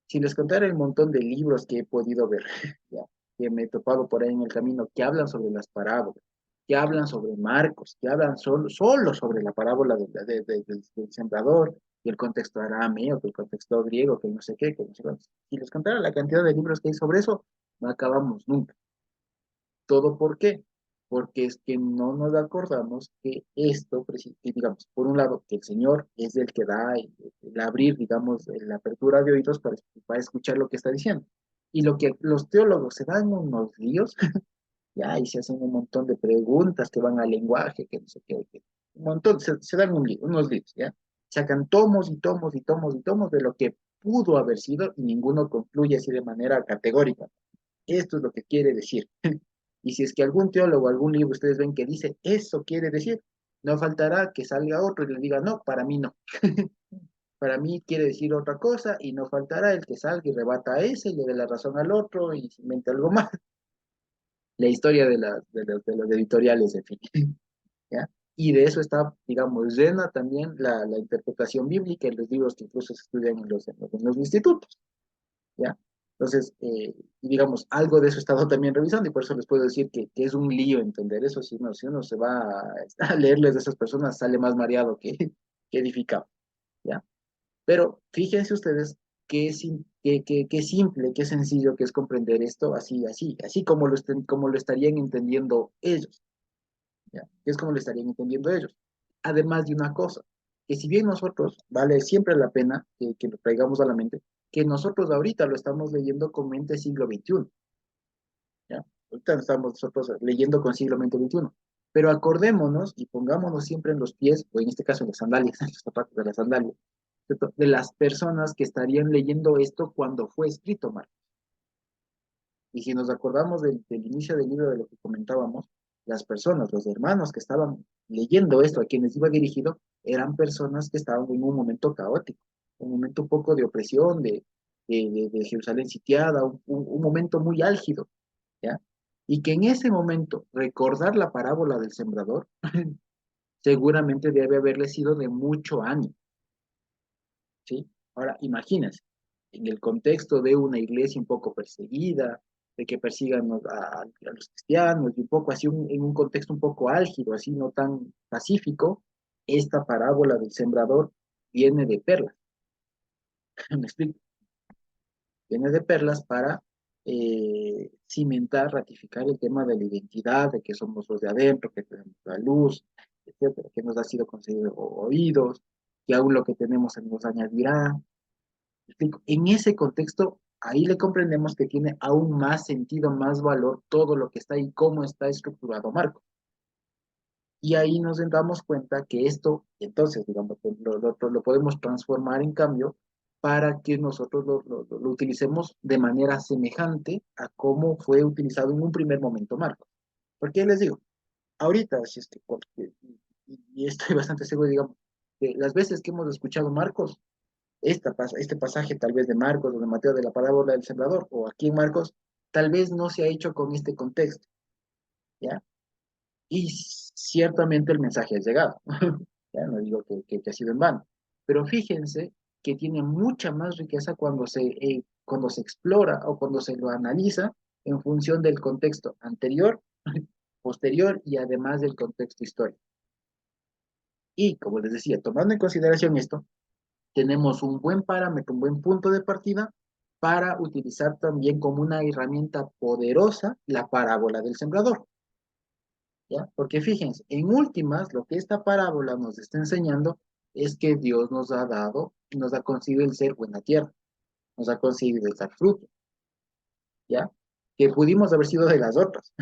si les contara el montón de libros que he podido ver, ya, que me he topado por ahí en el camino, que hablan sobre las parábolas, que hablan sobre Marcos, que hablan solo sobre la parábola del sembrador, y el contexto arameo, que el contexto griego, que no sé qué, que no sé cuánto. Si les contara la cantidad de libros que hay sobre eso, no acabamos nunca. ¿Todo por qué? Porque es que no nos acordamos que esto, que digamos, por un lado, que el Señor es el que da el abrir, digamos, la apertura de oídos para escuchar lo que está diciendo. Y lo que los teólogos se dan unos líos, ya, y se hacen un montón de preguntas que van al lenguaje, que no sé qué, un montón, se dan unos líos, ¿ya? Sacan tomos y tomos y tomos y tomos de lo que pudo haber sido y ninguno concluye así de manera categórica. Esto es lo que quiere decir. Y si es que algún teólogo, algún libro ustedes ven que dice, eso quiere decir, no faltará que salga otro y le diga, no, para mí no. para mí quiere decir otra cosa y no faltará el que salga y rebata a ese y le dé la razón al otro y se invente algo más. La historia de los editoriales, en fin. ¿Ya? Y de eso está, digamos, llena también la interpretación bíblica en los libros que incluso se estudian en los institutos, ¿ya? Entonces, digamos, algo de eso he estado también revisando y por eso les puedo decir que es un lío entender eso. Si uno se va a leerles de esas personas, sale más mareado que edificado, ¿ya? Pero fíjense ustedes qué simple, qué sencillo que es comprender esto así como lo estarían entendiendo ellos. ¿Ya? Que es como lo estarían entendiendo ellos. Además de una cosa, que si bien nosotros, vale siempre la pena que lo traigamos a la mente, que nosotros ahorita lo estamos leyendo con mente siglo XXI, ¿ya? Ahorita estamos nosotros leyendo con siglo XXI, pero acordémonos y pongámonos siempre en los pies, o en este caso en las sandalias, en los zapatos de las sandalias, ¿cierto? De las personas que estarían leyendo esto cuando fue escrito, Marco. Y si nos acordamos del inicio del libro de lo que comentábamos, las personas, los hermanos que estaban leyendo esto, a quienes iba dirigido, eran personas que estaban en un momento caótico, un momento un poco de opresión, de Jerusalén sitiada, un momento muy álgido, ¿ya? Y que en ese momento recordar la parábola del sembrador seguramente debe haberle sido de mucho ánimo, ¿sí? Ahora, imagínense, en el contexto de una iglesia un poco perseguida, de que persigan a los cristianos, y un poco así, en un contexto un poco álgido, así no tan pacífico, esta parábola del sembrador viene de perlas. ¿Me explico? Viene de perlas para cimentar, ratificar el tema de la identidad, de que somos los de adentro, que tenemos la luz, etcétera, que nos ha sido concedido oídos, que aún lo que tenemos se nos añadirá. En ese contexto, ahí le comprendemos que tiene aún más sentido, más valor todo lo que está ahí, cómo está estructurado Marco. Y ahí nos damos cuenta que esto, entonces, digamos, lo podemos transformar en cambio para que nosotros lo utilicemos de manera semejante a cómo fue utilizado en un primer momento Marco. Porque les digo, ahorita, si es que, y estoy bastante seguro, digamos, que las veces que hemos escuchado Marcos, este pasaje tal vez de Marcos o de Mateo de la parábola del sembrador, o aquí en Marcos, tal vez no se ha hecho con este contexto, ¿ya? Y ciertamente el mensaje ha llegado, ya no digo que ha sido en vano, pero fíjense que tiene mucha más riqueza cuando se explora o cuando se lo analiza en función del contexto anterior, posterior y además del contexto histórico. Y como les decía, tomando en consideración esto, tenemos un buen parámetro, un buen punto de partida para utilizar también como una herramienta poderosa la parábola del sembrador, ¿ya? Porque fíjense, en últimas, lo que esta parábola nos está enseñando es que Dios nos ha dado, nos ha concedido el ser buena tierra, nos ha concedido el dar fruto, ¿ya? Que pudimos haber sido de las otras,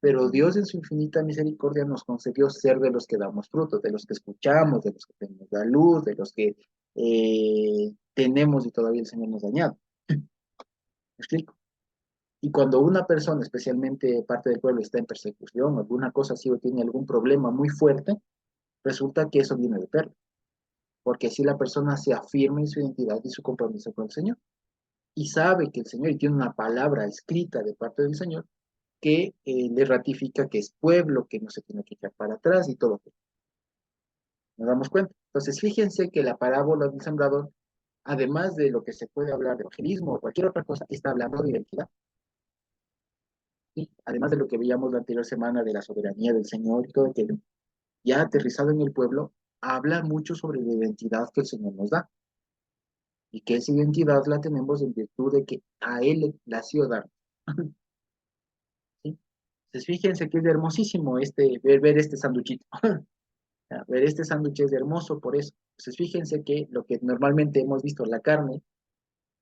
pero Dios en su infinita misericordia nos concedió ser de los que damos frutos, de los que escuchamos, de los que tenemos la luz, de los que tenemos y todavía el Señor nos ha dañado. ¿Me explico? Y cuando una persona, especialmente parte del pueblo, está en persecución, alguna cosa así o tiene algún problema muy fuerte, resulta que eso viene de perro, porque así la persona se afirma en su identidad y su compromiso con el Señor. Y sabe que el Señor, y tiene una palabra escrita de parte del Señor, que le ratifica que es pueblo, que no se tiene que echar para atrás y todo. Nos damos cuenta. Entonces, fíjense que la parábola del sembrador, además de lo que se puede hablar de evangelismo o cualquier otra cosa, está hablando de identidad. Y además de lo que veíamos la anterior semana de la soberanía del Señor y todo aquello, ya aterrizado en el pueblo, habla mucho sobre la identidad que el Señor nos da. Y que esa identidad la tenemos en virtud de que a Él la ha sido dar. ¿Sí? Entonces, fíjense que es hermosísimo ver este sanduchito. Ver este sándwich es hermoso por eso. Entonces, fíjense que lo que normalmente hemos visto, la carne,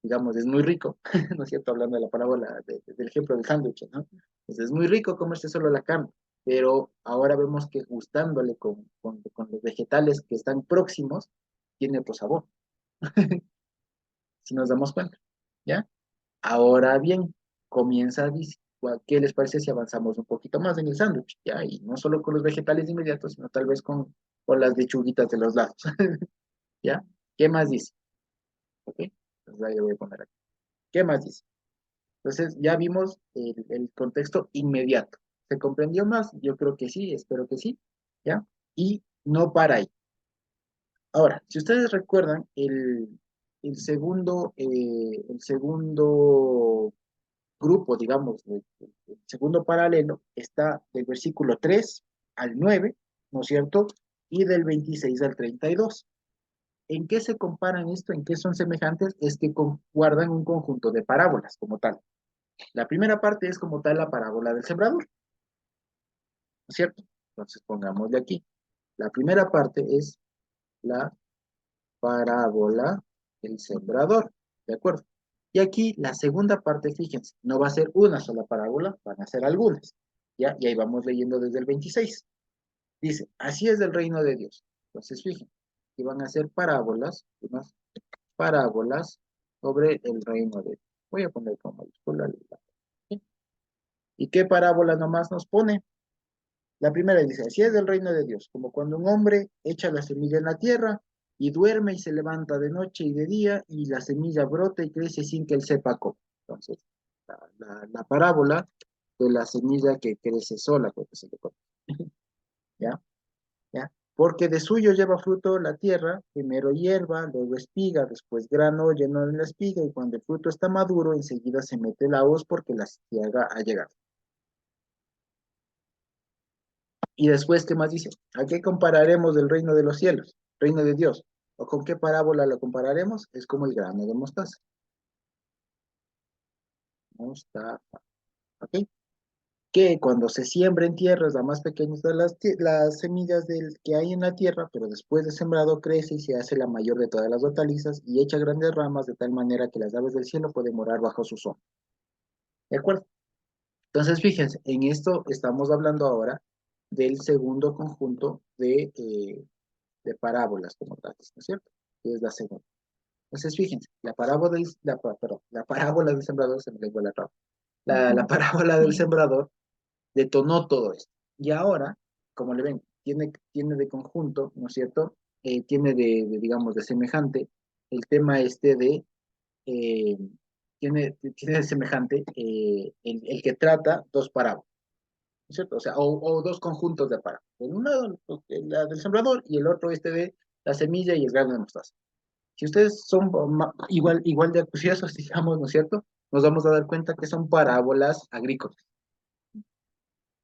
digamos, es muy rico, ¿no es cierto? Hablando de la parábola, del ejemplo del sándwich, ¿no? Entonces, es muy rico comerse solo la carne, pero ahora vemos que gustándole con los vegetales que están próximos, tiene otro sabor, si nos damos cuenta, ¿ya? Ahora bien, comienza a decir, ¿qué les parece si avanzamos un poquito más en el sándwich? ¿Ya? Y no solo con los vegetales inmediatos, sino tal vez con las lechuguitas de los lados, ¿ya? ¿Qué más dice? ¿Ok? Entonces ahí le voy a poner aquí. ¿Qué más dice? Entonces ya vimos el contexto inmediato. ¿Se comprendió más? Yo creo que sí, espero que sí, ¿ya? Y no para ahí. Ahora, si ustedes recuerdan, el segundo grupo, digamos, el segundo paralelo está del versículo 3 al 9, ¿no es cierto? Y del 26 al 32. ¿En qué se comparan esto? ¿En qué son semejantes? Es que guardan un conjunto de parábolas como tal. La primera parte es como tal la parábola del sembrador, ¿no es cierto? Entonces pongámosle aquí. La primera parte es la parábola del sembrador, ¿de acuerdo? Y aquí la segunda parte, fíjense, no va a ser una sola parábola, van a ser algunas, ¿ya? Y ahí vamos leyendo desde el 26. Dice, así es del reino de Dios. Entonces, fíjense, que van a ser parábolas, unas parábolas sobre el reino de Dios. Voy a poner con mayúscula. ¿Sí? ¿Y qué parábola nomás nos pone? La primera dice, así es del reino de Dios, como cuando un hombre echa la semilla en la tierra y duerme y se levanta de noche y de día y la semilla brota y crece sin que él sepa cómo. Entonces, la parábola de la semilla que crece sola, creo que se le conoce. ¿Ya? ¿Ya? Porque de suyo lleva fruto la tierra, primero hierba, luego espiga, después grano lleno de la espiga y cuando el fruto está maduro, enseguida se mete la hoz porque la ciega ha llegado. Y después, ¿qué más dice? ¿A qué compararemos el reino de los cielos? Reino de Dios. ¿O con qué parábola lo compararemos? Es como el grano de mostaza. Mostaza. ¿Ok? Que cuando se siembra en tierra es la más pequeña de las semillas que hay en la tierra, pero después de sembrado crece y se hace la mayor de todas las hortalizas y echa grandes ramas de tal manera que las aves del cielo pueden morar bajo su sombra. ¿De acuerdo? Entonces, fíjense, en esto estamos hablando ahora del segundo conjunto de parábolas como tales, ¿no es cierto? Que es la segunda. Entonces, fíjense, la parábola del sembrador, se me lengua la traba. La parábola del sembrador detonó todo esto. Y ahora, como le ven, tiene de conjunto, ¿no es cierto? Tiene digamos, de semejante el tema este eh, tiene de semejante el que trata dos parábolas, ¿no es cierto? O sea, o dos conjuntos de parábolas. En un lado, la del sembrador y el otro este de la semilla y el grano de mostaza. Si ustedes son igual de acuciosos, digamos, ¿no es cierto? Nos vamos a dar cuenta que son parábolas agrícolas,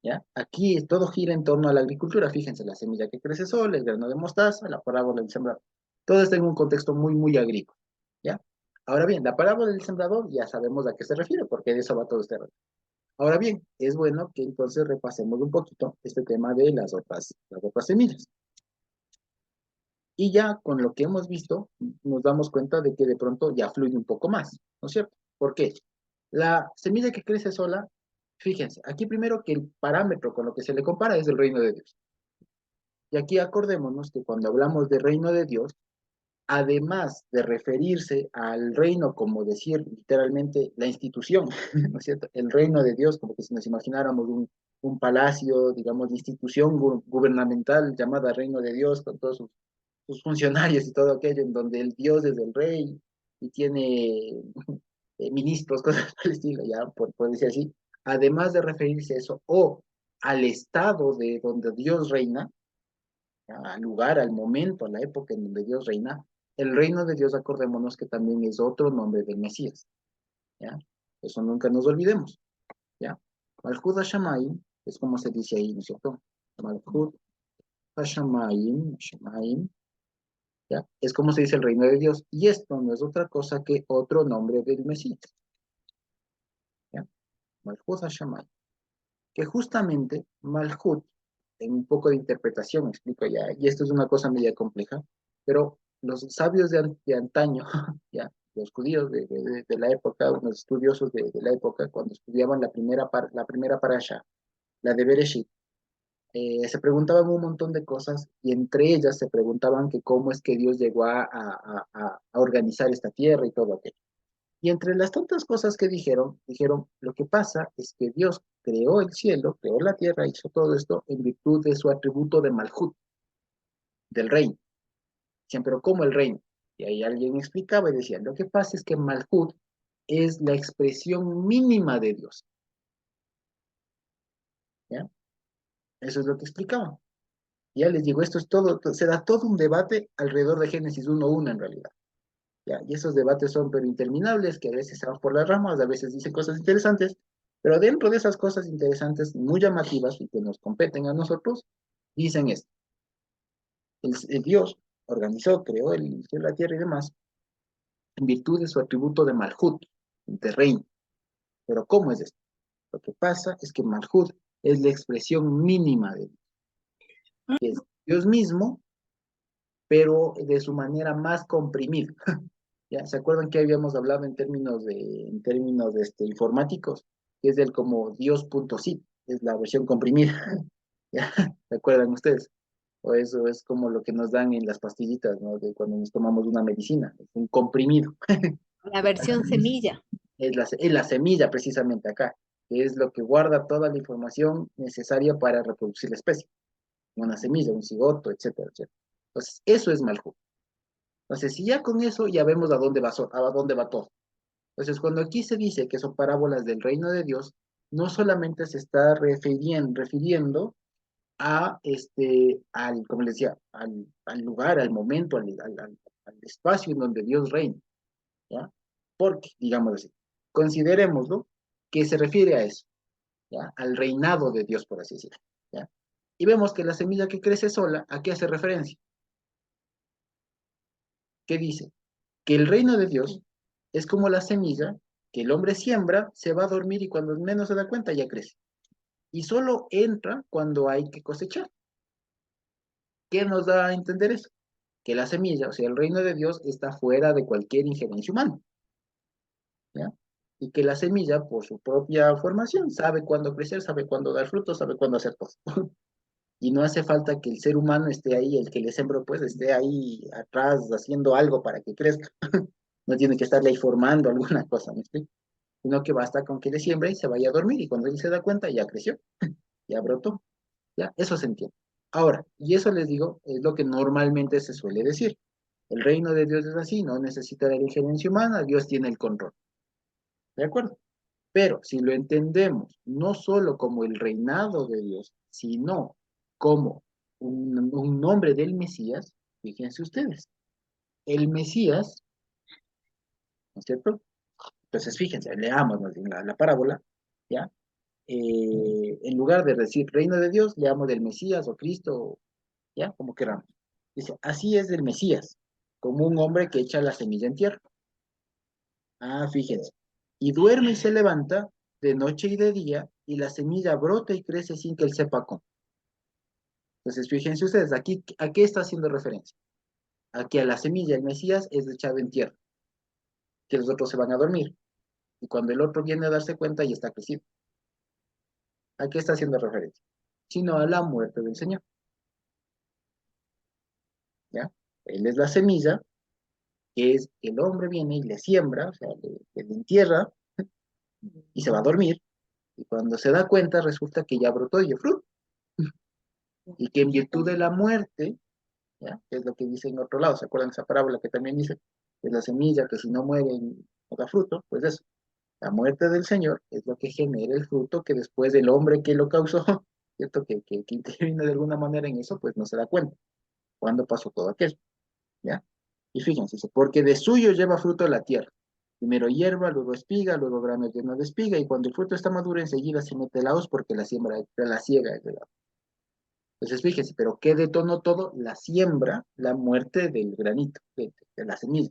¿ya? Aquí todo gira en torno a la agricultura, fíjense, la semilla que crece sola, el grano de mostaza, la parábola del sembrador. Todo está en un contexto muy, muy agrícola, ¿ya? Ahora bien, la parábola del sembrador ya sabemos a qué se refiere, porque de eso va todo este rollo. Ahora bien, es bueno que entonces repasemos un poquito este tema de las otras semillas. Y ya con lo que hemos visto, nos damos cuenta de que de pronto ya fluye un poco más, ¿no es cierto? ¿Por qué? La semilla que crece sola, fíjense, aquí primero que el parámetro con lo que se le compara es el reino de Dios. Y aquí acordémonos que cuando hablamos de reino de Dios, además de referirse al reino como decir literalmente la institución, ¿no es cierto? El reino de Dios, como que si nos imagináramos un palacio, digamos, de institución gubernamental llamada reino de Dios, con todos sus funcionarios y todo aquello, en donde el Dios es el rey y tiene ministros, cosas por el estilo, ya, por decir así, además de referirse a eso, o al estado de donde Dios reina, al lugar, al momento, a la época en donde Dios reina, el reino de Dios, acordémonos que también es otro nombre del Mesías, ¿ya? Eso nunca nos olvidemos, ¿ya? Malchut Hashamayim, es como se dice ahí, ¿no es cierto? Malchut Hashamayim, Hashamayim, ¿ya? Es como se dice el reino de Dios, y esto no es otra cosa que otro nombre del Mesías, ¿ya? Malchut Hashamayim, que justamente Malchut, en un poco de interpretación, me explico ya, y esto es una cosa media compleja, pero los sabios de antaño, ya, los judíos de la época, los estudiosos de la época, cuando estudiaban la primera parasha, la de Bereshit, se preguntaban un montón de cosas y entre ellas se preguntaban que cómo es que Dios llegó a organizar esta tierra y todo aquello. Y entre las tantas cosas que dijeron, lo que pasa es que Dios creó el cielo, creó la tierra, hizo todo esto en virtud de su atributo de Malhut, del reino. Decían, pero ¿cómo el reino? Y ahí alguien explicaba y decía, lo que pasa es que Malhut es la expresión mínima de Dios. ¿Ya? Eso es lo que explicaban. Ya les digo, esto es todo, se da todo un debate alrededor de Génesis 1:1 en realidad. ¿Ya? Y esos debates son pero interminables, que a veces se van por las ramas, a veces dicen cosas interesantes, pero dentro de esas cosas interesantes, muy llamativas y que nos competen a nosotros, dicen esto. El Dios organizó, creó el cielo, la tierra y demás, en virtud de su atributo de Malhut, de reino. Pero ¿cómo es esto? Lo que pasa es que Malhut es la expresión mínima de Dios, que es Dios mismo, pero de su manera más comprimida. ¿Ya? ¿Se acuerdan que habíamos hablado en términos informáticos? Que es del como Dios.zip, es la versión comprimida. ¿Ya? ¿Se acuerdan ustedes? O eso es como lo que nos dan en las pastillitas, ¿no? De cuando nos tomamos una medicina, es un comprimido. La versión semilla. Es la semilla precisamente acá, que es lo que guarda toda la información necesaria para reproducir la especie. Una semilla, un cigoto, etcétera, etcétera. Entonces, eso es Malhut. Entonces, si ya con eso ya vemos a dónde va todo. Entonces, cuando aquí se dice que son parábolas del reino de Dios, no solamente se está refiriendo como les decía, al lugar, al momento, al espacio en donde Dios reina, ¿ya? Porque, digamos así, considerémoslo que se refiere a eso, ¿ya? Al reinado de Dios, por así decirlo, ¿ya? Y vemos que la semilla que crece sola, ¿a qué hace referencia? ¿Qué dice? Que el reino de Dios es como la semilla que el hombre siembra, se va a dormir y cuando menos se da cuenta ya crece. Y solo entra cuando hay que cosechar. ¿Qué nos da a entender eso? Que la semilla, o sea, el reino de Dios está fuera de cualquier injerencia humana, ¿ya? Y que la semilla, por su propia formación, sabe cuándo crecer, sabe cuándo dar frutos, sabe cuándo hacer cosas. Y no hace falta que el ser humano esté ahí, el que le sembró, pues esté ahí atrás haciendo algo para que crezca. No tiene que estarle ahí formando alguna cosa, ¿me explico? Sino que basta con que le siembre y se vaya a dormir y cuando él se da cuenta ya creció, ya brotó, ya, eso se entiende. Ahora, y eso les digo, es lo que normalmente se suele decir. El reino de Dios es así, no necesita de la injerencia humana, Dios tiene el control. ¿De acuerdo? Pero si lo entendemos no solo como el reinado de Dios, sino como un nombre del Mesías, fíjense ustedes, el Mesías, ¿no es cierto? Entonces, fíjense, leamos más bien la parábola, ¿ya? En lugar de decir reino de Dios, leamos del Mesías o Cristo, ¿ya? Como queramos. Dice, así es el Mesías, como un hombre que echa la semilla en tierra. Ah, fíjense. Y duerme y se levanta de noche y de día, y la semilla brota y crece sin que él sepa cómo. Entonces, fíjense ustedes, aquí, ¿a qué está haciendo referencia? A que a la semilla, el Mesías, es echado en tierra, que los otros se van a dormir. Y cuando el otro viene a darse cuenta, ya está crecido. ¿A qué está haciendo referencia? Sino a la muerte del Señor, ¿ya? Él es la semilla, que es el hombre viene y le siembra, o sea, le entierra y se va a dormir. Y cuando se da cuenta, resulta que ya brotó y dio fruto. Y que en virtud de la muerte, ¿ya? Que es lo que dice en otro lado, ¿se acuerdan de esa parábola que también dice? Que la semilla que si no muere no da fruto, pues eso. La muerte del Señor es lo que genera el fruto que después el hombre que lo causó, ¿cierto? Que intervino de alguna manera en eso, pues no se da cuenta. ¿Cuándo pasó todo aquello? ¿Ya? Y fíjense, porque de suyo lleva fruto la tierra. Primero hierba, luego espiga, luego grano lleno de espiga, y cuando el fruto está maduro, enseguida se mete la hoz porque la siega es de la. Entonces, fíjense, pero ¿qué detonó todo? La siembra, la muerte del granito, de la semilla,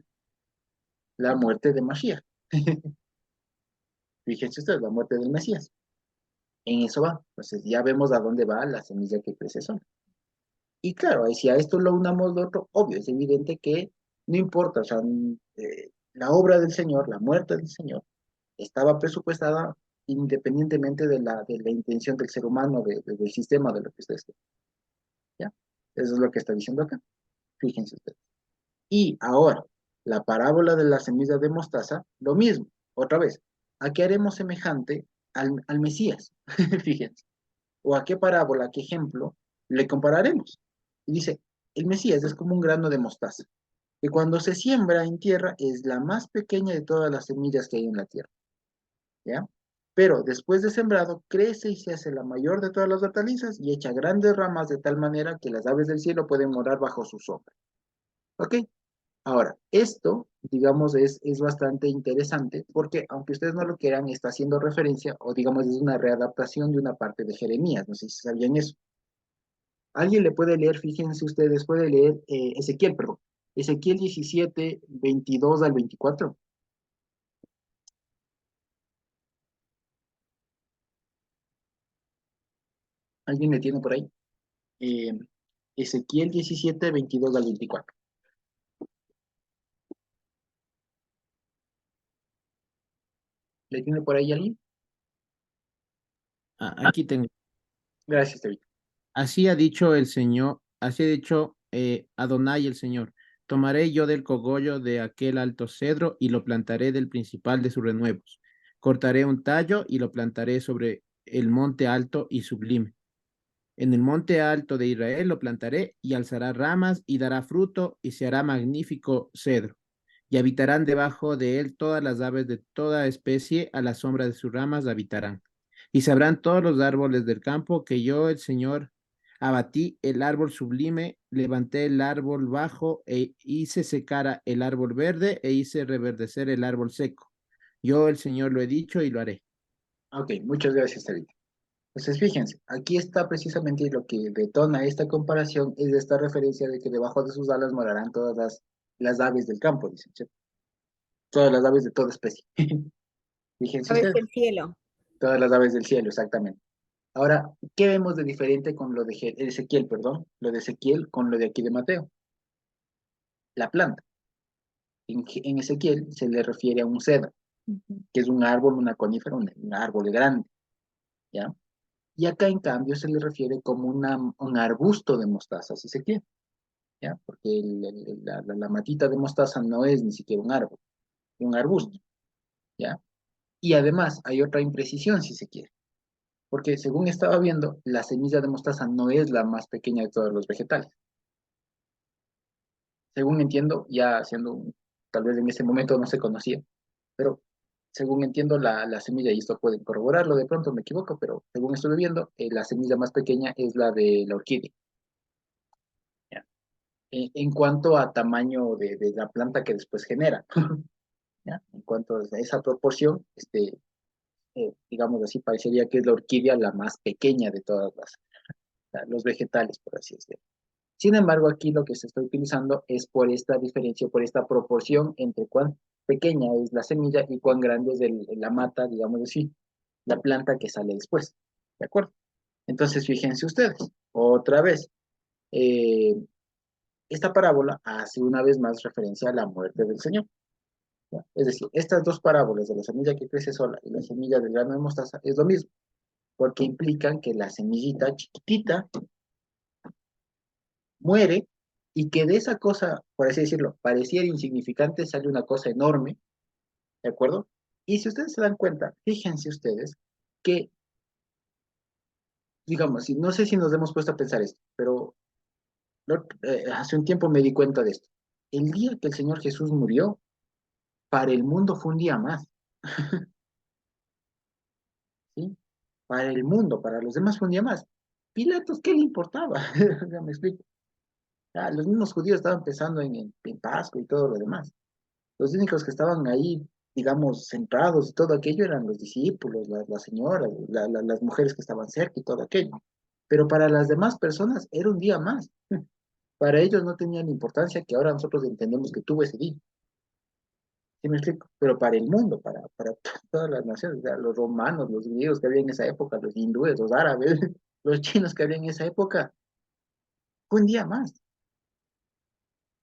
la muerte de Mashiach. Fíjense ustedes, la muerte del Mesías. En eso va. Entonces, ya vemos a dónde va la semilla que crece sola. Y claro, ahí si a esto lo unamos lo otro, obvio, es evidente que no importa, o sea, la obra del Señor, la muerte del Señor, estaba presupuestada independientemente de la intención del ser humano, del sistema, de lo que ustedes quieran, ¿ya? Eso es lo que está diciendo acá. Fíjense ustedes. Y ahora, la parábola de la semilla de mostaza, lo mismo, otra vez. ¿A qué haremos semejante al Mesías? Fíjense. ¿O a qué parábola, a qué ejemplo le compararemos? Y dice, el Mesías es como un grano de mostaza. que cuando se siembra en tierra es la más pequeña de todas las semillas que hay en la tierra, ¿ya? Pero después de sembrado, crece y se hace la mayor de todas las hortalizas y echa grandes ramas de tal manera que las aves del cielo pueden morar bajo su sombra. ¿Ok? Ahora, esto, digamos, es bastante interesante porque, aunque ustedes no lo quieran, está haciendo referencia, o digamos, es una readaptación de una parte de Jeremías. No sé si sabían eso. Alguien le puede leer, fíjense ustedes, puede leer Ezequiel, perdón. Ezequiel 17 22 al 24. ¿Alguien le tiene por ahí? Eh, Ezequiel 17 22 al 24. ¿Le tiene por ahí alguien? Aquí tengo. Gracias, David. Así ha dicho el Señor, así ha dicho Adonai el Señor. Tomaré yo del cogollo de aquel alto cedro y lo plantaré del principal de sus renuevos. Cortaré un tallo y lo plantaré sobre el monte alto y sublime. En el monte alto de Israel lo plantaré y alzará ramas y dará fruto y se hará magnífico cedro. Y habitarán debajo de él todas las aves de toda especie, a la sombra de sus ramas habitarán. Y sabrán todos los árboles del campo que yo, el Señor, abatí el árbol sublime, levanté el árbol bajo e hice secar el árbol verde e hice reverdecer el árbol seco. Yo, el Señor, lo he dicho y lo haré. Ok, muchas gracias, David. Entonces, fíjense, aquí está precisamente lo que detona esta comparación, es esta referencia de que debajo de sus alas morarán todas las aves del campo, dicen, ¿cierto? Todas las aves de toda especie. Fíjense Aves ustedes, del cielo. todas las aves del cielo, exactamente. Ahora, ¿qué vemos de diferente con lo de Ezequiel, perdón? Lo de Ezequiel con lo de aquí de Mateo. La planta. En Ezequiel se le refiere a un cedro, que es un árbol, una conífera, un árbol grande, ¿ya? Y acá, en cambio, se le refiere como un arbusto de mostaza, si se quiere, ¿ya? Porque la matita de mostaza no es ni siquiera un árbol, es un arbusto, ¿ya? Y además hay otra imprecisión, si se quiere, porque según estaba viendo, la semilla de mostaza no es la más pequeña de todos los vegetales. Según entiendo, ya siendo, tal vez en ese momento no se conocía, pero según entiendo, la semilla, y esto pueden corroborarlo, de pronto me equivoco, pero según estuve viendo, la semilla más pequeña es la de la orquídea, ¿ya? En cuanto a tamaño de la planta que después genera, ¿ya? En cuanto a esa proporción, digamos así, parecería que es la orquídea la más pequeña de todas los vegetales, por así decirlo. Sin embargo, aquí lo que se está utilizando es por esta diferencia, por esta proporción entre cuán pequeña es la semilla y cuán grande es la mata, digamos así, la planta que sale después. ¿De acuerdo? Entonces, fíjense ustedes, otra vez, eh, esta parábola hace una vez más referencia a la muerte del Señor, ¿ya? Es decir, estas dos parábolas de la semilla que crece sola y la semilla del grano de mostaza es lo mismo, porque implican que la semillita chiquitita muere y que de esa cosa, por así decirlo, pareciera insignificante, sale una cosa enorme, ¿de acuerdo? Y si ustedes se dan cuenta, fíjense ustedes que, digamos, no sé si nos hemos puesto a pensar esto, pero hace un tiempo me di cuenta de esto. El día que el Señor Jesús murió, para el mundo fue un día más, ¿sí? Para el mundo, para los demás fue un día más. Pilatos, ¿qué le importaba? Ya me explico. Ya, los mismos judíos estaban pensando en Pascua y todo lo demás. Los únicos que estaban ahí, digamos, centrados y todo aquello eran los discípulos, las señoras, las mujeres que estaban cerca y todo aquello. Pero para las demás personas era un día más. Para ellos no tenían importancia que ahora nosotros entendemos que tuvo ese día. ¿Sí me explico? Pero para el mundo, para todas las naciones, o sea, los romanos, los griegos que había en esa época, los hindúes, los árabes, los chinos que había en esa época, fue un día más.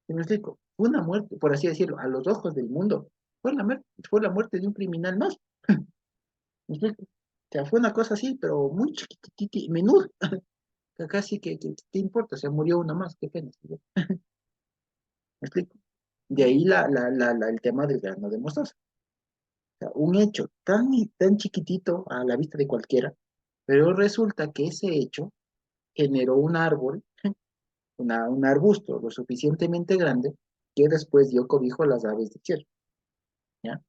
¿Sí me explico? Fue una muerte, por así decirlo, a los ojos del mundo. Fue la muerte de un criminal más. ¿Me explico? O sea, fue una cosa así, pero muy chiquitita, menuda. Casi que, ¿qué importa? O sea, murió uno más, qué pena. ¿Sí? ¿Me explico? De ahí el tema del grano de mostaza. O sea, un hecho tan chiquitito a la vista de cualquiera, pero resulta que ese hecho generó un árbol, un arbusto lo suficientemente grande que después dio cobijo a las aves del cielo. ¿Ya?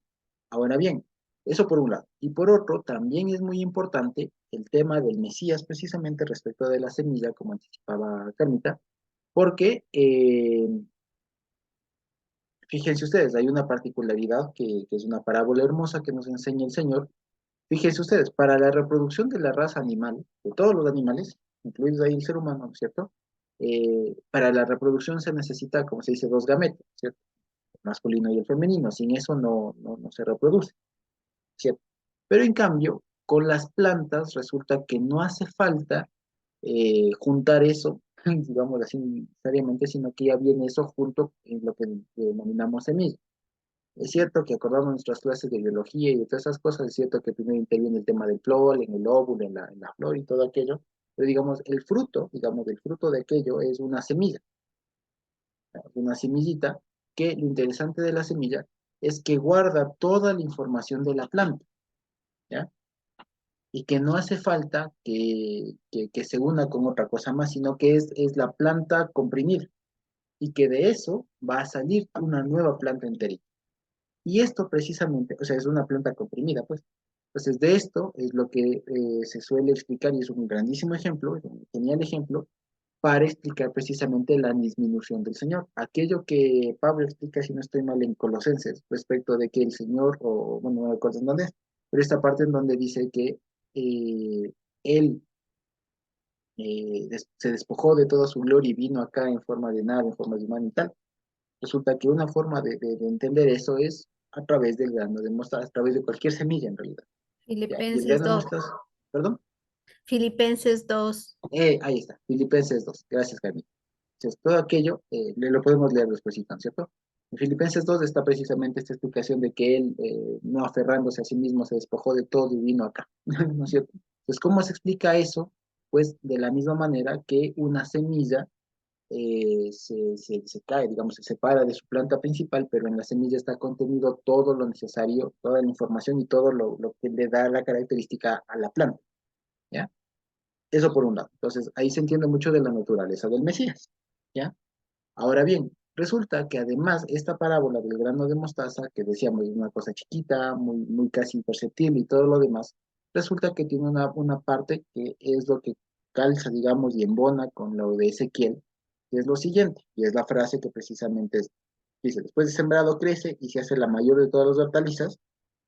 Ahora bien, eso por un lado. Y por otro, también es muy importante el tema del Mesías, precisamente respecto de la semilla, como anticipaba Carmita, porque fíjense ustedes, hay una particularidad que es una parábola hermosa que nos enseña el Señor. Fíjense ustedes, para la reproducción de la raza animal, de todos los animales, incluidos ahí el ser humano, ¿no es cierto? Para la reproducción se necesita, como se dice, dos gametos, ¿cierto? El masculino y el femenino, sin eso no se reproduce, ¿cierto? Pero en cambio, con las plantas resulta que no hace falta juntar eso, digamos así, necesariamente, sino que ya viene eso junto en lo que denominamos semilla. Es cierto que acordamos nuestras clases de biología y de todas esas cosas, es cierto que primero interviene el tema del polen, el óvulo, en la flor y todo aquello, pero digamos, el fruto de aquello es una semilla, una semillita, que lo interesante de la semilla es que guarda toda la información de la planta, ¿ya? Y que no hace falta que se una con otra cosa más, sino que es la planta comprimida, y que de eso va a salir una nueva planta enterita. Y esto precisamente, o sea, es una planta comprimida, pues. Entonces, de esto es lo que se suele explicar, y es un grandísimo ejemplo, es un genial ejemplo, para explicar precisamente la disminución del Señor. Aquello que Pablo explica, si no estoy mal, en Colosenses, respecto de que el Señor, o bueno, no me acuerdo en dónde es, pero esta parte en donde dice que Él se despojó de toda su gloria y vino acá en forma de nave, en forma de humano y tal. Resulta que una forma de entender eso es a través del grano de mostaza, a través de cualquier semilla en realidad. ¿Ya? Y el Filipenses grano de 2. mostaza, perdón, Filipenses 2. ahí está, Filipenses 2, gracias, Carmen. Entonces, todo aquello lo podemos leer después, ¿no es cierto? En Filipenses 2 está precisamente esta explicación de que él, no aferrándose a sí mismo, se despojó de todo y vino acá, ¿no es cierto? Entonces, ¿cómo se explica eso? Pues de la misma manera que una semilla se cae, digamos, se separa de su planta principal, pero en la semilla está contenido todo lo necesario, toda la información y todo lo que le da la característica a la planta, ¿ya? Eso por un lado. Entonces, ahí se entiende mucho de la naturaleza del Mesías, ¿ya? Ahora bien, resulta que además esta parábola del grano de mostaza, que decíamos es una cosa chiquita, muy casi imperceptible y todo lo demás, resulta que tiene una parte que es lo que calza, digamos, y embona con lo de Ezequiel, que es lo siguiente, y es la frase que precisamente dice, después de sembrado crece y se hace la mayor de todas las hortalizas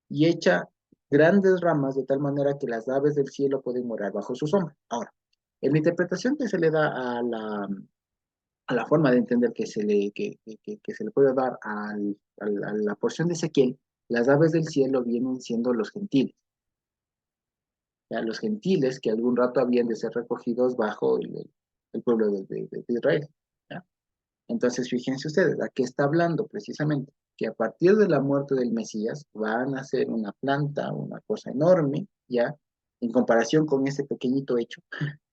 y echa grandes ramas de tal manera que las aves del cielo pueden morar bajo su sombra. Ahora, en la interpretación que se le da a la forma de entender que se le puede dar a la porción de Ezequiel, las aves del cielo vienen siendo los gentiles, ¿ya? Los gentiles que algún rato habían de ser recogidos bajo el pueblo de Israel, ¿ya? Entonces, fíjense ustedes, ¿a qué está hablando precisamente? Que a partir de la muerte del Mesías van a ser una planta, una cosa enorme, ¿ya? En comparación con ese pequeñito hecho,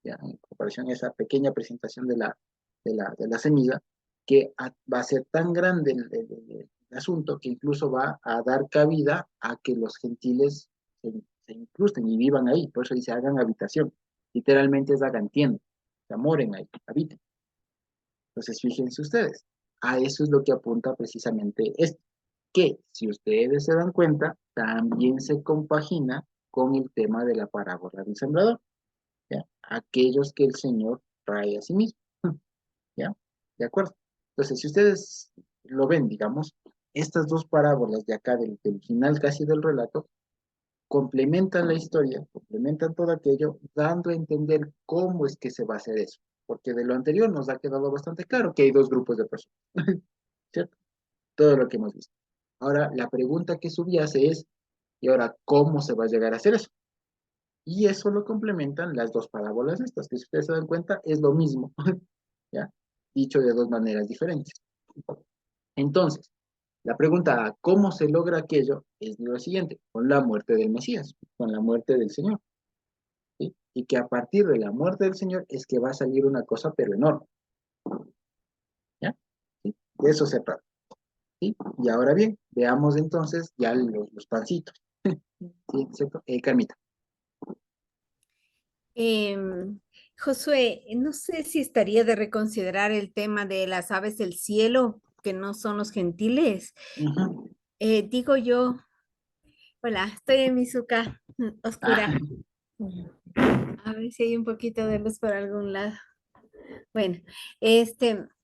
¿ya? En comparación a esa pequeña presentación de la semilla, que va a ser tan grande el asunto que incluso va a dar cabida a que los gentiles se incrusten y vivan ahí. Por eso dice, hagan habitación. Literalmente es hagan tienda, se moren ahí, habiten. Entonces, fíjense ustedes, a eso es lo que apunta precisamente esto, que si ustedes se dan cuenta, también se compagina con el tema de la parábola del sembrador, ¿ya? Aquellos que el Señor trae a sí mismo, ¿ya? ¿De acuerdo? Entonces, si ustedes lo ven, digamos, estas dos parábolas de acá, del final casi del relato, complementan la historia, complementan todo aquello, dando a entender cómo es que se va a hacer eso. Porque de lo anterior nos ha quedado bastante claro que hay dos grupos de personas, ¿cierto? Todo lo que hemos visto. Ahora, la pregunta que subyace es, ¿y ahora cómo se va a llegar a hacer eso? Y eso lo complementan las dos parábolas estas, que si ustedes se dan cuenta, es lo mismo, ¿ya? Dicho de dos maneras diferentes. Entonces, la pregunta, ¿cómo se logra aquello? Es lo siguiente, con la muerte del Mesías, con la muerte del Señor, ¿sí? Y que a partir de la muerte del Señor es que va a salir una cosa pero enorme, ¿ya? ¿Sí? De eso se trata, ¿sí? Y ahora bien, veamos entonces ya los pancitos, ¿sí? ¿Cierto? Carmita. Josué, no sé si estaría de reconsiderar el tema de las aves del cielo, que no son los gentiles. Ujú. Digo yo, hola, estoy en mi suca oscura. Ah, A ver si hay un poquito de luz por algún lado. Bueno,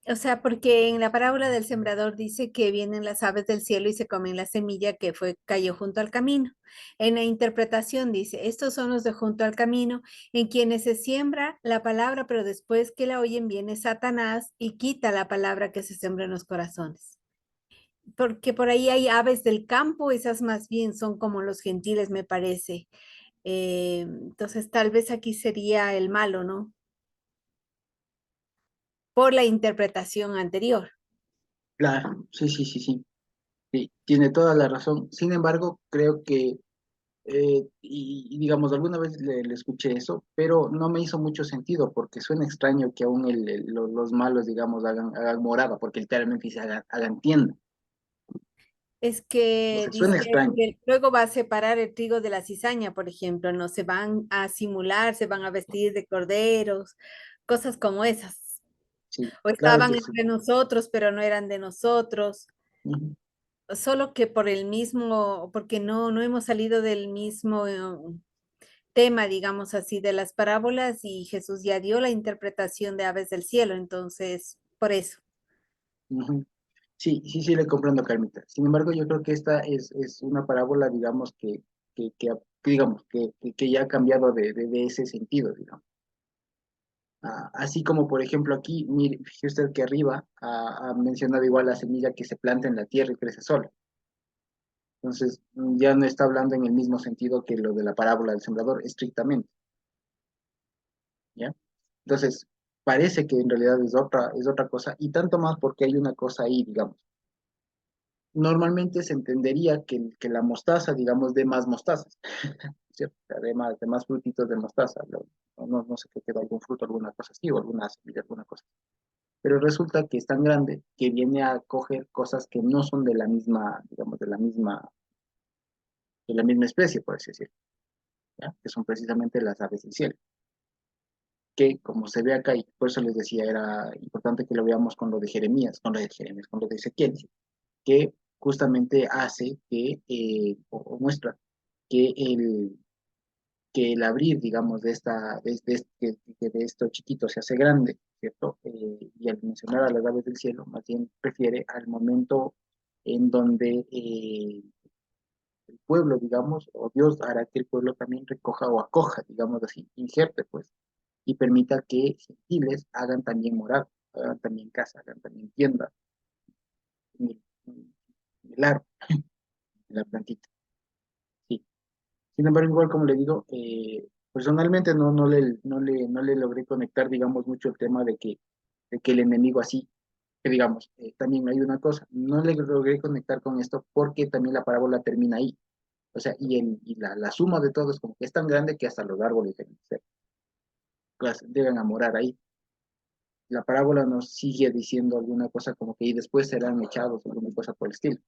o sea, porque en la parábola del sembrador dice que vienen las aves del cielo y se comen la semilla que cayó junto al camino. En la interpretación dice, estos son los de junto al camino, en quienes se siembra la palabra, pero después que la oyen viene Satanás y quita la palabra que se sembra en los corazones. Porque por ahí hay aves del campo, esas más bien son como los gentiles, me parece. Entonces, tal vez aquí sería el malo, ¿no? Por la interpretación anterior. claro, sí, sí, sí, sí. Sí, tiene toda la razón. Sin embargo, creo que, y digamos, alguna vez le escuché eso, pero no me hizo mucho sentido porque suena extraño que aún los malos, digamos, hagan morada, porque literalmente dice hagan tienda. Es O que sea, suena dice extraño. que luego va a separar el trigo de la cizaña, por ejemplo, no se van a simular, se van a vestir de corderos, cosas como esas. Sí, O claro estaban que sí. entre nosotros, pero no eran de nosotros. Ujú, Solo que por el mismo, porque no hemos salido del mismo tema, digamos así, de las parábolas y Jesús ya dio la interpretación de aves del cielo, entonces, por eso. ujú. Sí, sí, sí, le comprendo, Carmita. Sin embargo, yo creo que esta es una parábola, digamos, digamos, que ya ha cambiado de ese sentido, digamos. Así como, por ejemplo, aquí, mire, fíjese usted que arriba ha mencionado igual la semilla que se planta en la tierra y crece sola. Entonces, ya no está hablando en el mismo sentido que lo de la parábola del sembrador, estrictamente, ¿ya? Entonces, parece que en realidad es otra cosa, y tanto más porque hay una cosa ahí, digamos. Normalmente se entendería que la mostaza, digamos, dé más mostazas, ¿cierto? O sea, de más frutitos de mostaza, no sé qué queda, algún fruto, alguna cosa así, o alguna semilla, alguna cosa. Pero resulta que es tan grande que viene a coger cosas que no son de la misma, digamos, de la misma especie, por así decirlo, ¿ya? Que son precisamente las aves del cielo, que como se ve acá, y por eso les decía, era importante que lo veamos con lo de Jeremías, con lo de Ezequiel, que justamente hace o muestra que el abrir, digamos, de esto chiquito se hace grande, ¿cierto? Y al mencionar a las aves del cielo, más bien refiere al momento en donde el pueblo, digamos, o Dios hará que el pueblo también recoja o acoja, digamos así, inserte, pues, y permita que gentiles hagan también morada, hagan también casa, hagan también tienda, en el árbol, en la plantita, sí. Sin embargo, igual como le digo, personalmente no le logré conectar, digamos, mucho el tema de que el enemigo así, que digamos, también hay una cosa, no le logré conectar con esto porque también la parábola termina ahí. O sea, y la suma de todo es como que es tan grande que hasta los árboles deben morar ahí. La parábola nos sigue diciendo alguna cosa como que y después serán echados, alguna cosa por el estilo.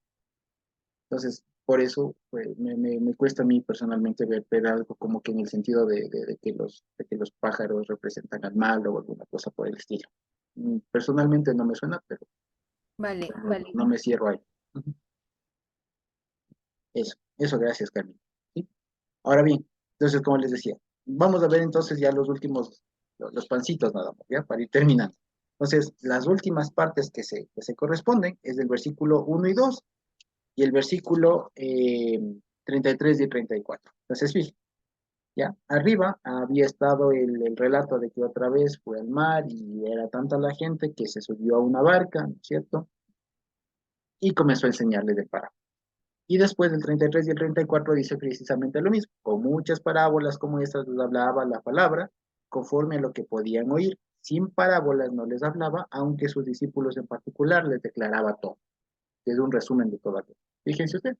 Entonces, por eso pues, me cuesta a mí personalmente ver algo como que en el sentido de que los pájaros representan al mal o alguna cosa por el estilo. Personalmente no me suena, pero Vale, no, no me cierro ahí. Ujú. Eso, gracias, Carmen. ¿Sí? Ahora bien, entonces, como les decía, vamos a ver entonces ya los últimos, los pancitos nada más, ¿ya? Para ir terminando. Entonces, las últimas partes que se corresponden es del versículo 1 y 2 y el versículo 33 y 34. Entonces, fíjense, ¿ya? Arriba había estado el relato de que otra vez fue al mar y era tanta la gente que se subió a una barca, ¿no es cierto? Y comenzó a enseñarle de parábolas. Y después del 33 y el 34 dice precisamente lo mismo. Con muchas parábolas como estas les hablaba la palabra, conforme a lo que podían oír. Sin parábolas no les hablaba, aunque sus discípulos en particular les declaraba todo. Es un resumen de todo aquello. Fíjense ustedes.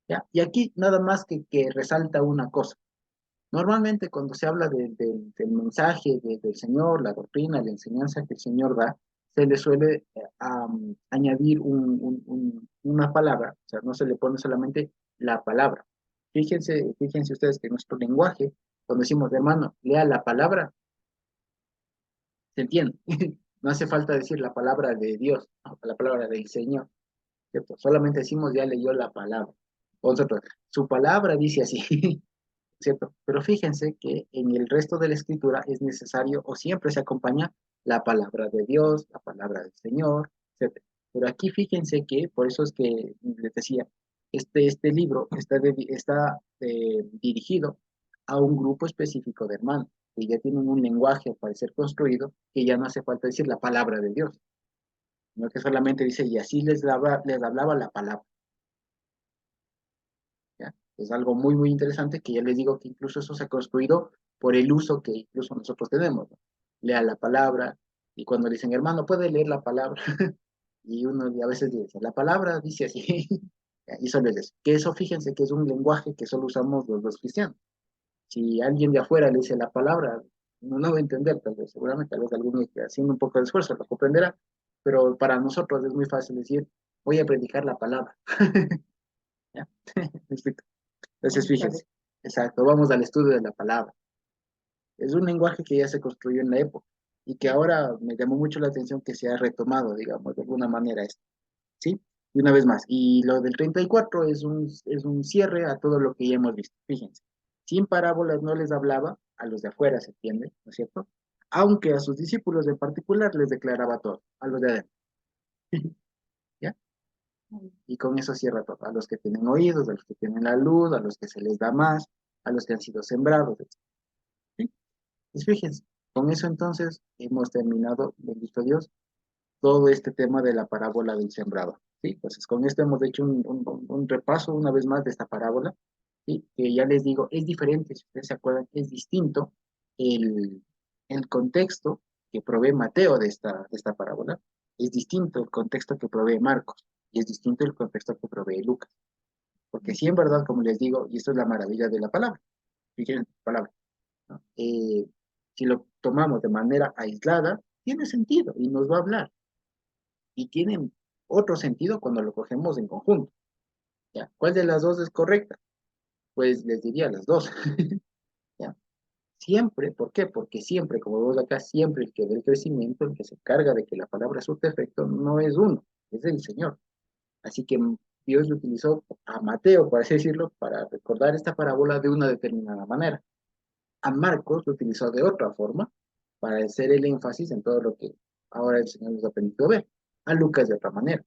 ¿Ya? Y aquí nada más que resalta una cosa. Normalmente cuando se habla del mensaje del Señor, la doctrina, la enseñanza que el Señor da, se le suele añadir una palabra, o sea, no se le pone solamente la palabra. Fíjense ustedes que en nuestro lenguaje, cuando decimos, hermano, lea la palabra, se entiende, No hace falta decir la palabra de Dios, ¿no? La palabra del Señor, ¿cierto? Solamente decimos, ya leyó la palabra. Nosotros, su palabra dice así, ¿cierto? Pero fíjense que en el resto de la escritura es necesario o siempre se acompaña la palabra de Dios, la palabra del Señor, etcétera. Pero aquí fíjense que, por eso es que les decía, este libro está dirigido a un grupo específico de hermanos, que ya tienen un lenguaje al parecer construido, que ya no hace falta decir la palabra de Dios, sino que solamente dice, y así les hablaba la palabra. ¿Ya? Es algo muy, muy interesante que ya les digo que incluso eso se ha construido por el uso que incluso nosotros tenemos, ¿no? Lea la palabra, y cuando dicen, hermano, ¿puede leer la palabra? Y uno a veces dice, la palabra dice así, y solo es eso. Que eso, fíjense que es un lenguaje que solo usamos los cristianos. Si alguien de afuera le dice la palabra, no va a entender, tal vez, seguramente, tal vez alguno que haciendo un poco de esfuerzo lo comprenderá, pero para nosotros es muy fácil decir, voy a predicar la palabra. ¿Ya? Entonces, fíjense, exacto, vamos al estudio de la palabra. Es un lenguaje que ya se construyó en la época y que ahora me llamó mucho la atención que se ha retomado, digamos, de alguna manera esto, ¿sí? Y una vez más, y lo del 34 es un cierre a todo lo que ya hemos visto, fíjense. Sin parábolas no les hablaba, a los de afuera se entiende, ¿no es cierto? Aunque a sus discípulos en particular les declaraba todo, a los de adentro, ¿ya? Y con eso cierra todo, a los que tienen oídos, a los que tienen la luz, a los que se les da más, a los que han sido sembrados, etc. ¿Sí? Pues fíjense, con eso entonces hemos terminado, bendito Dios, todo este tema de la parábola del sembrador. ¿Sí? Entonces, con esto hemos hecho un repaso una vez más de esta parábola, ¿sí? Que ya les digo, es diferente, si ustedes se acuerdan, es distinto el, el contexto que provee Mateo de esta parábola, es distinto el contexto que provee Marcos, y es distinto el contexto que provee Lucas. Porque sí, en verdad, como les digo, y esto es la maravilla de la palabra, fíjense, palabra, ¿no? Si lo tomamos de manera aislada, tiene sentido y nos va a hablar. Y tiene otro sentido cuando lo cogemos en conjunto. ¿Ya? ¿Cuál de las dos es correcta? Pues les diría las dos. ¿Ya? Siempre, ¿por qué? Porque siempre, como vemos acá, siempre el que da el crecimiento, el que se encarga de que la palabra surte efecto, no es uno, es el Señor. Así que Dios lo utilizó a Mateo, por así decirlo, para recordar esta parábola de una determinada manera. A Marcos lo utilizó de otra forma para hacer el énfasis en todo lo que ahora el Señor nos ha permitido ver. A Lucas de otra manera.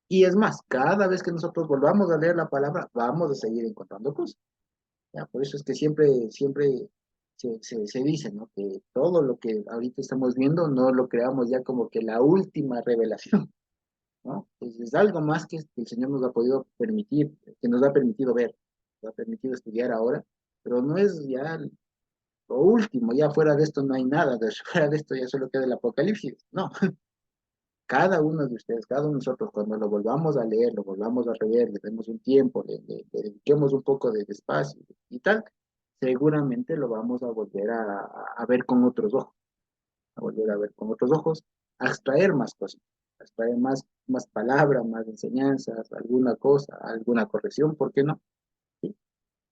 Y es más, cada vez que nosotros volvamos a leer la palabra, vamos a seguir encontrando cosas. ¿Ya? Por eso es que siempre se dice, ¿no? Que todo lo que ahorita estamos viendo no lo creamos ya como que la última revelación, ¿no? Es algo más que el Señor nos ha podido permitir, que nos ha permitido ver, nos ha permitido estudiar ahora, pero no es ya lo último, ya fuera de esto no hay nada, fuera de esto ya solo queda el Apocalipsis, no. Cada uno de ustedes, cada uno de nosotros, cuando lo volvamos a leer, lo volvamos a leer, le demos un tiempo, le dediquemos un poco de espacio y tal, seguramente lo vamos a volver a ver con otros ojos, a volver a ver con otros ojos, a extraer más cosas, a extraer más palabras, más enseñanzas, alguna cosa, alguna corrección, ¿por qué no? ¿Sí?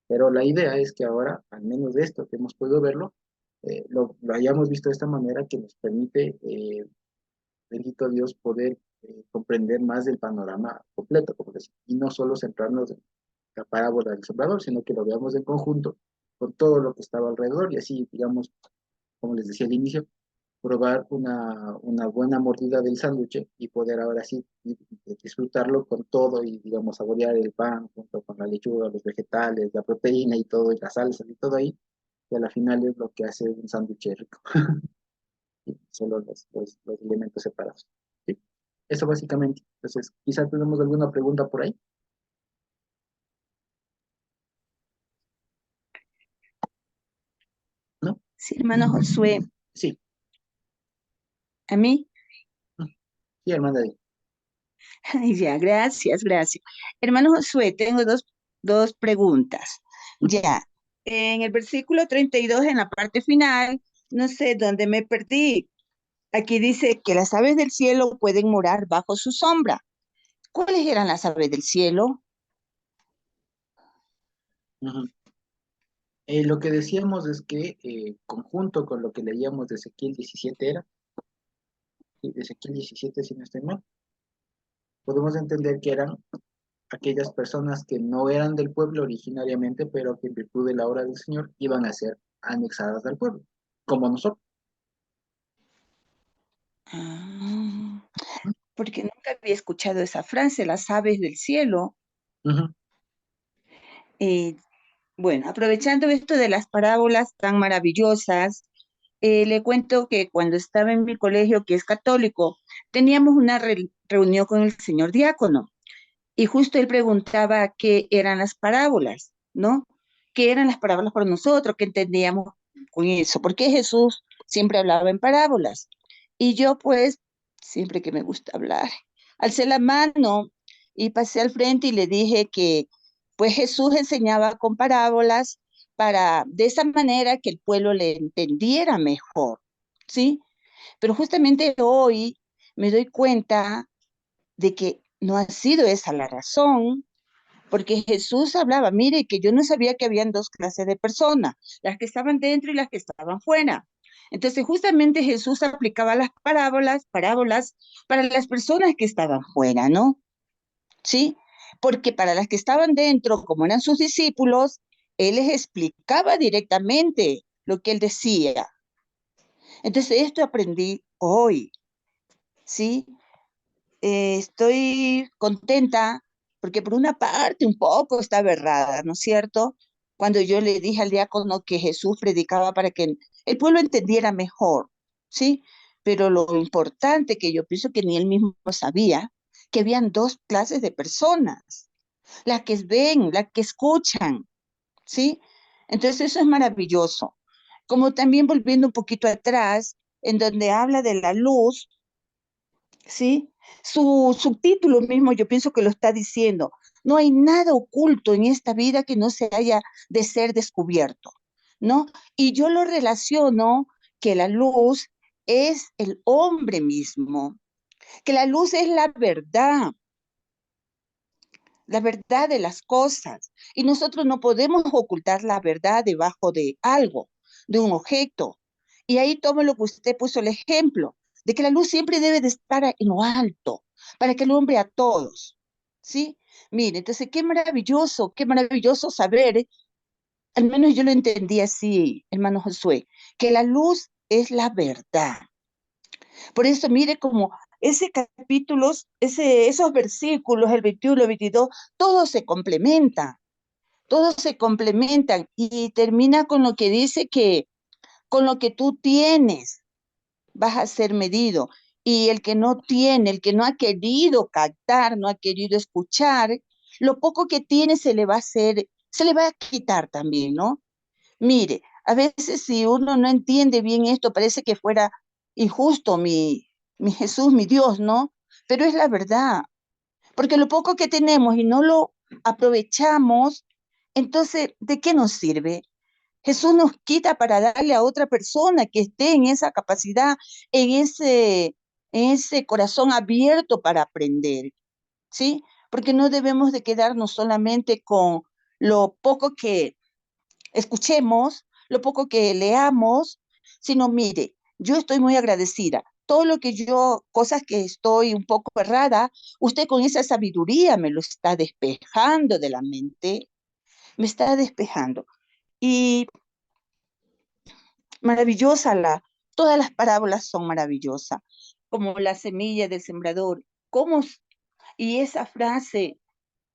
Pero la idea es que ahora, al menos de esto que hemos podido verlo, lo hayamos visto de esta manera que nos permite bendito Dios, poder comprender más del panorama completo, como decía, y no solo centrarnos en la parábola del sembrador, sino que lo veamos en conjunto con todo lo que estaba alrededor y así, digamos, como les decía al inicio, probar una buena mordida del sándwich y poder ahora sí disfrutarlo con todo y, digamos, saborear el pan junto con la lechuga, los vegetales, la proteína y todo, y la salsa y todo ahí, que a la final es lo que hace un sándwich rico. Solo los elementos separados. ¿Sí? Eso básicamente. Entonces, quizás tenemos alguna pregunta por ahí, ¿no? Sí, hermano Josué, Sí, a mí. sí, hermana. Ay, ya, gracias, gracias. Hermano Josué, tengo dos preguntas. Ya, en el versículo 32, en la parte final, no sé dónde me perdí. Aquí dice que las aves del cielo pueden morar bajo su sombra. ¿Cuáles eran las aves del cielo? Ujú. Lo que decíamos es que, conjunto con lo que leíamos de Ezequiel 17 era, Ezequiel 17, si no estoy mal, podemos entender que eran aquellas personas que no eran del pueblo originariamente, pero que en virtud de la obra del Señor iban a ser anexadas al pueblo, como nosotros. Ah, porque nunca había escuchado esa frase, las aves del cielo. Ujú. Eh, bueno, aprovechando esto de las parábolas tan maravillosas, le cuento que cuando estaba en mi colegio, que es católico, teníamos una reunión con el señor diácono y justo él preguntaba qué eran las parábolas, ¿no? ¿Qué eran las parábolas para nosotros? ¿Qué entendíamos con eso? Porque Jesús siempre hablaba en parábolas. Y yo, pues, siempre que me gusta hablar, alcé la mano y pasé al frente y le dije que, pues, Jesús enseñaba con parábolas para, de esa manera, que el pueblo le entendiera mejor, ¿sí? Pero justamente hoy me doy cuenta de que no ha sido esa la razón, porque Jesús hablaba, mire, que yo no sabía que habían dos clases de personas, las que estaban dentro y las que estaban fuera. Entonces, justamente Jesús aplicaba las parábolas para las personas que estaban fuera, ¿no? ¿Sí? Porque para las que estaban dentro, como eran sus discípulos, él les explicaba directamente lo que él decía. Entonces, esto aprendí hoy, ¿sí? Estoy contenta porque por una parte un poco estaba errada, ¿no es cierto? Cuando yo le dije al diácono que Jesús predicaba para que el pueblo entendiera mejor, ¿sí? Pero lo importante que yo pienso que ni él mismo sabía, que habían dos clases de personas, las que ven, las que escuchan, ¿sí? Entonces eso es maravilloso. Como también volviendo un poquito atrás, en donde habla de la luz, ¿sí? Su subtítulo mismo yo pienso que lo está diciendo. No hay nada oculto en esta vida que no se haya de ser descubierto, ¿no? Y yo lo relaciono que la luz es el hombre mismo, que la luz es la verdad de las cosas. Y nosotros no podemos ocultar la verdad debajo de algo, de un objeto. Y ahí tomo lo que usted puso el ejemplo, de que la luz siempre debe de estar en lo alto, para que alumbre a todos. ¿Sí? Mire, entonces qué maravilloso saber, al menos yo lo entendí así, hermano Josué, que la luz es la verdad. Por eso, mire como ese capítulos, esos versículos, el 21, el 22, todos se complementan y termina con lo que dice que con lo que tú tienes vas a ser medido. Y el que no tiene, el que no ha querido captar, no ha querido escuchar, lo poco que tiene se le va a hacer, se le va a quitar también, ¿no? Mire, a veces si uno no entiende bien esto, parece que fuera injusto mi Jesús, mi Dios, ¿no? Pero es la verdad, porque lo poco que tenemos y no lo aprovechamos, entonces, ¿de qué nos sirve? Jesús nos quita para darle a otra persona que esté en esa capacidad, en ese corazón abierto para aprender, ¿sí? Porque no debemos de quedarnos solamente con lo poco que escuchemos, lo poco que leamos, sino mire, yo estoy muy agradecida. Todo lo que yo, cosas que estoy un poco errada, usted con esa sabiduría me lo está despejando de la mente, me está despejando. Y maravillosa todas las parábolas son maravillosas, como la semilla del sembrador, cómo, y esa frase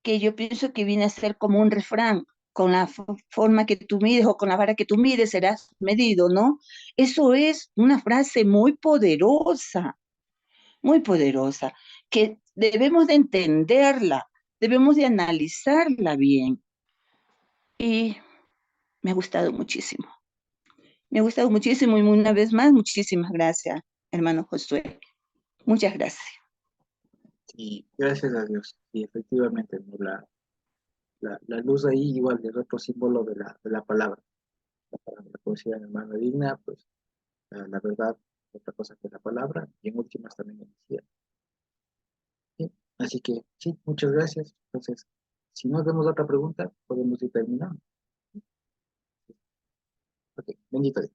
que yo pienso que viene a ser como un refrán, con la forma que tú mides o con la vara que tú mides serás medido, ¿no? Eso es una frase muy poderosa, que debemos de entenderla, debemos de analizarla bien. Y me ha gustado muchísimo. Me ha gustado muchísimo y una vez más, muchísimas gracias, hermano Josué. Muchas gracias. Y gracias a Dios. Y efectivamente, ¿no? La luz ahí igual es otro símbolo de la palabra. La palabra, como decía mi hermano Digna, pues la verdad, otra cosa que la palabra, y en últimas también me decía. Sí, así que sí, muchas gracias. Entonces, si no vemos otra pregunta, podemos ir terminando. Ok, bendito día.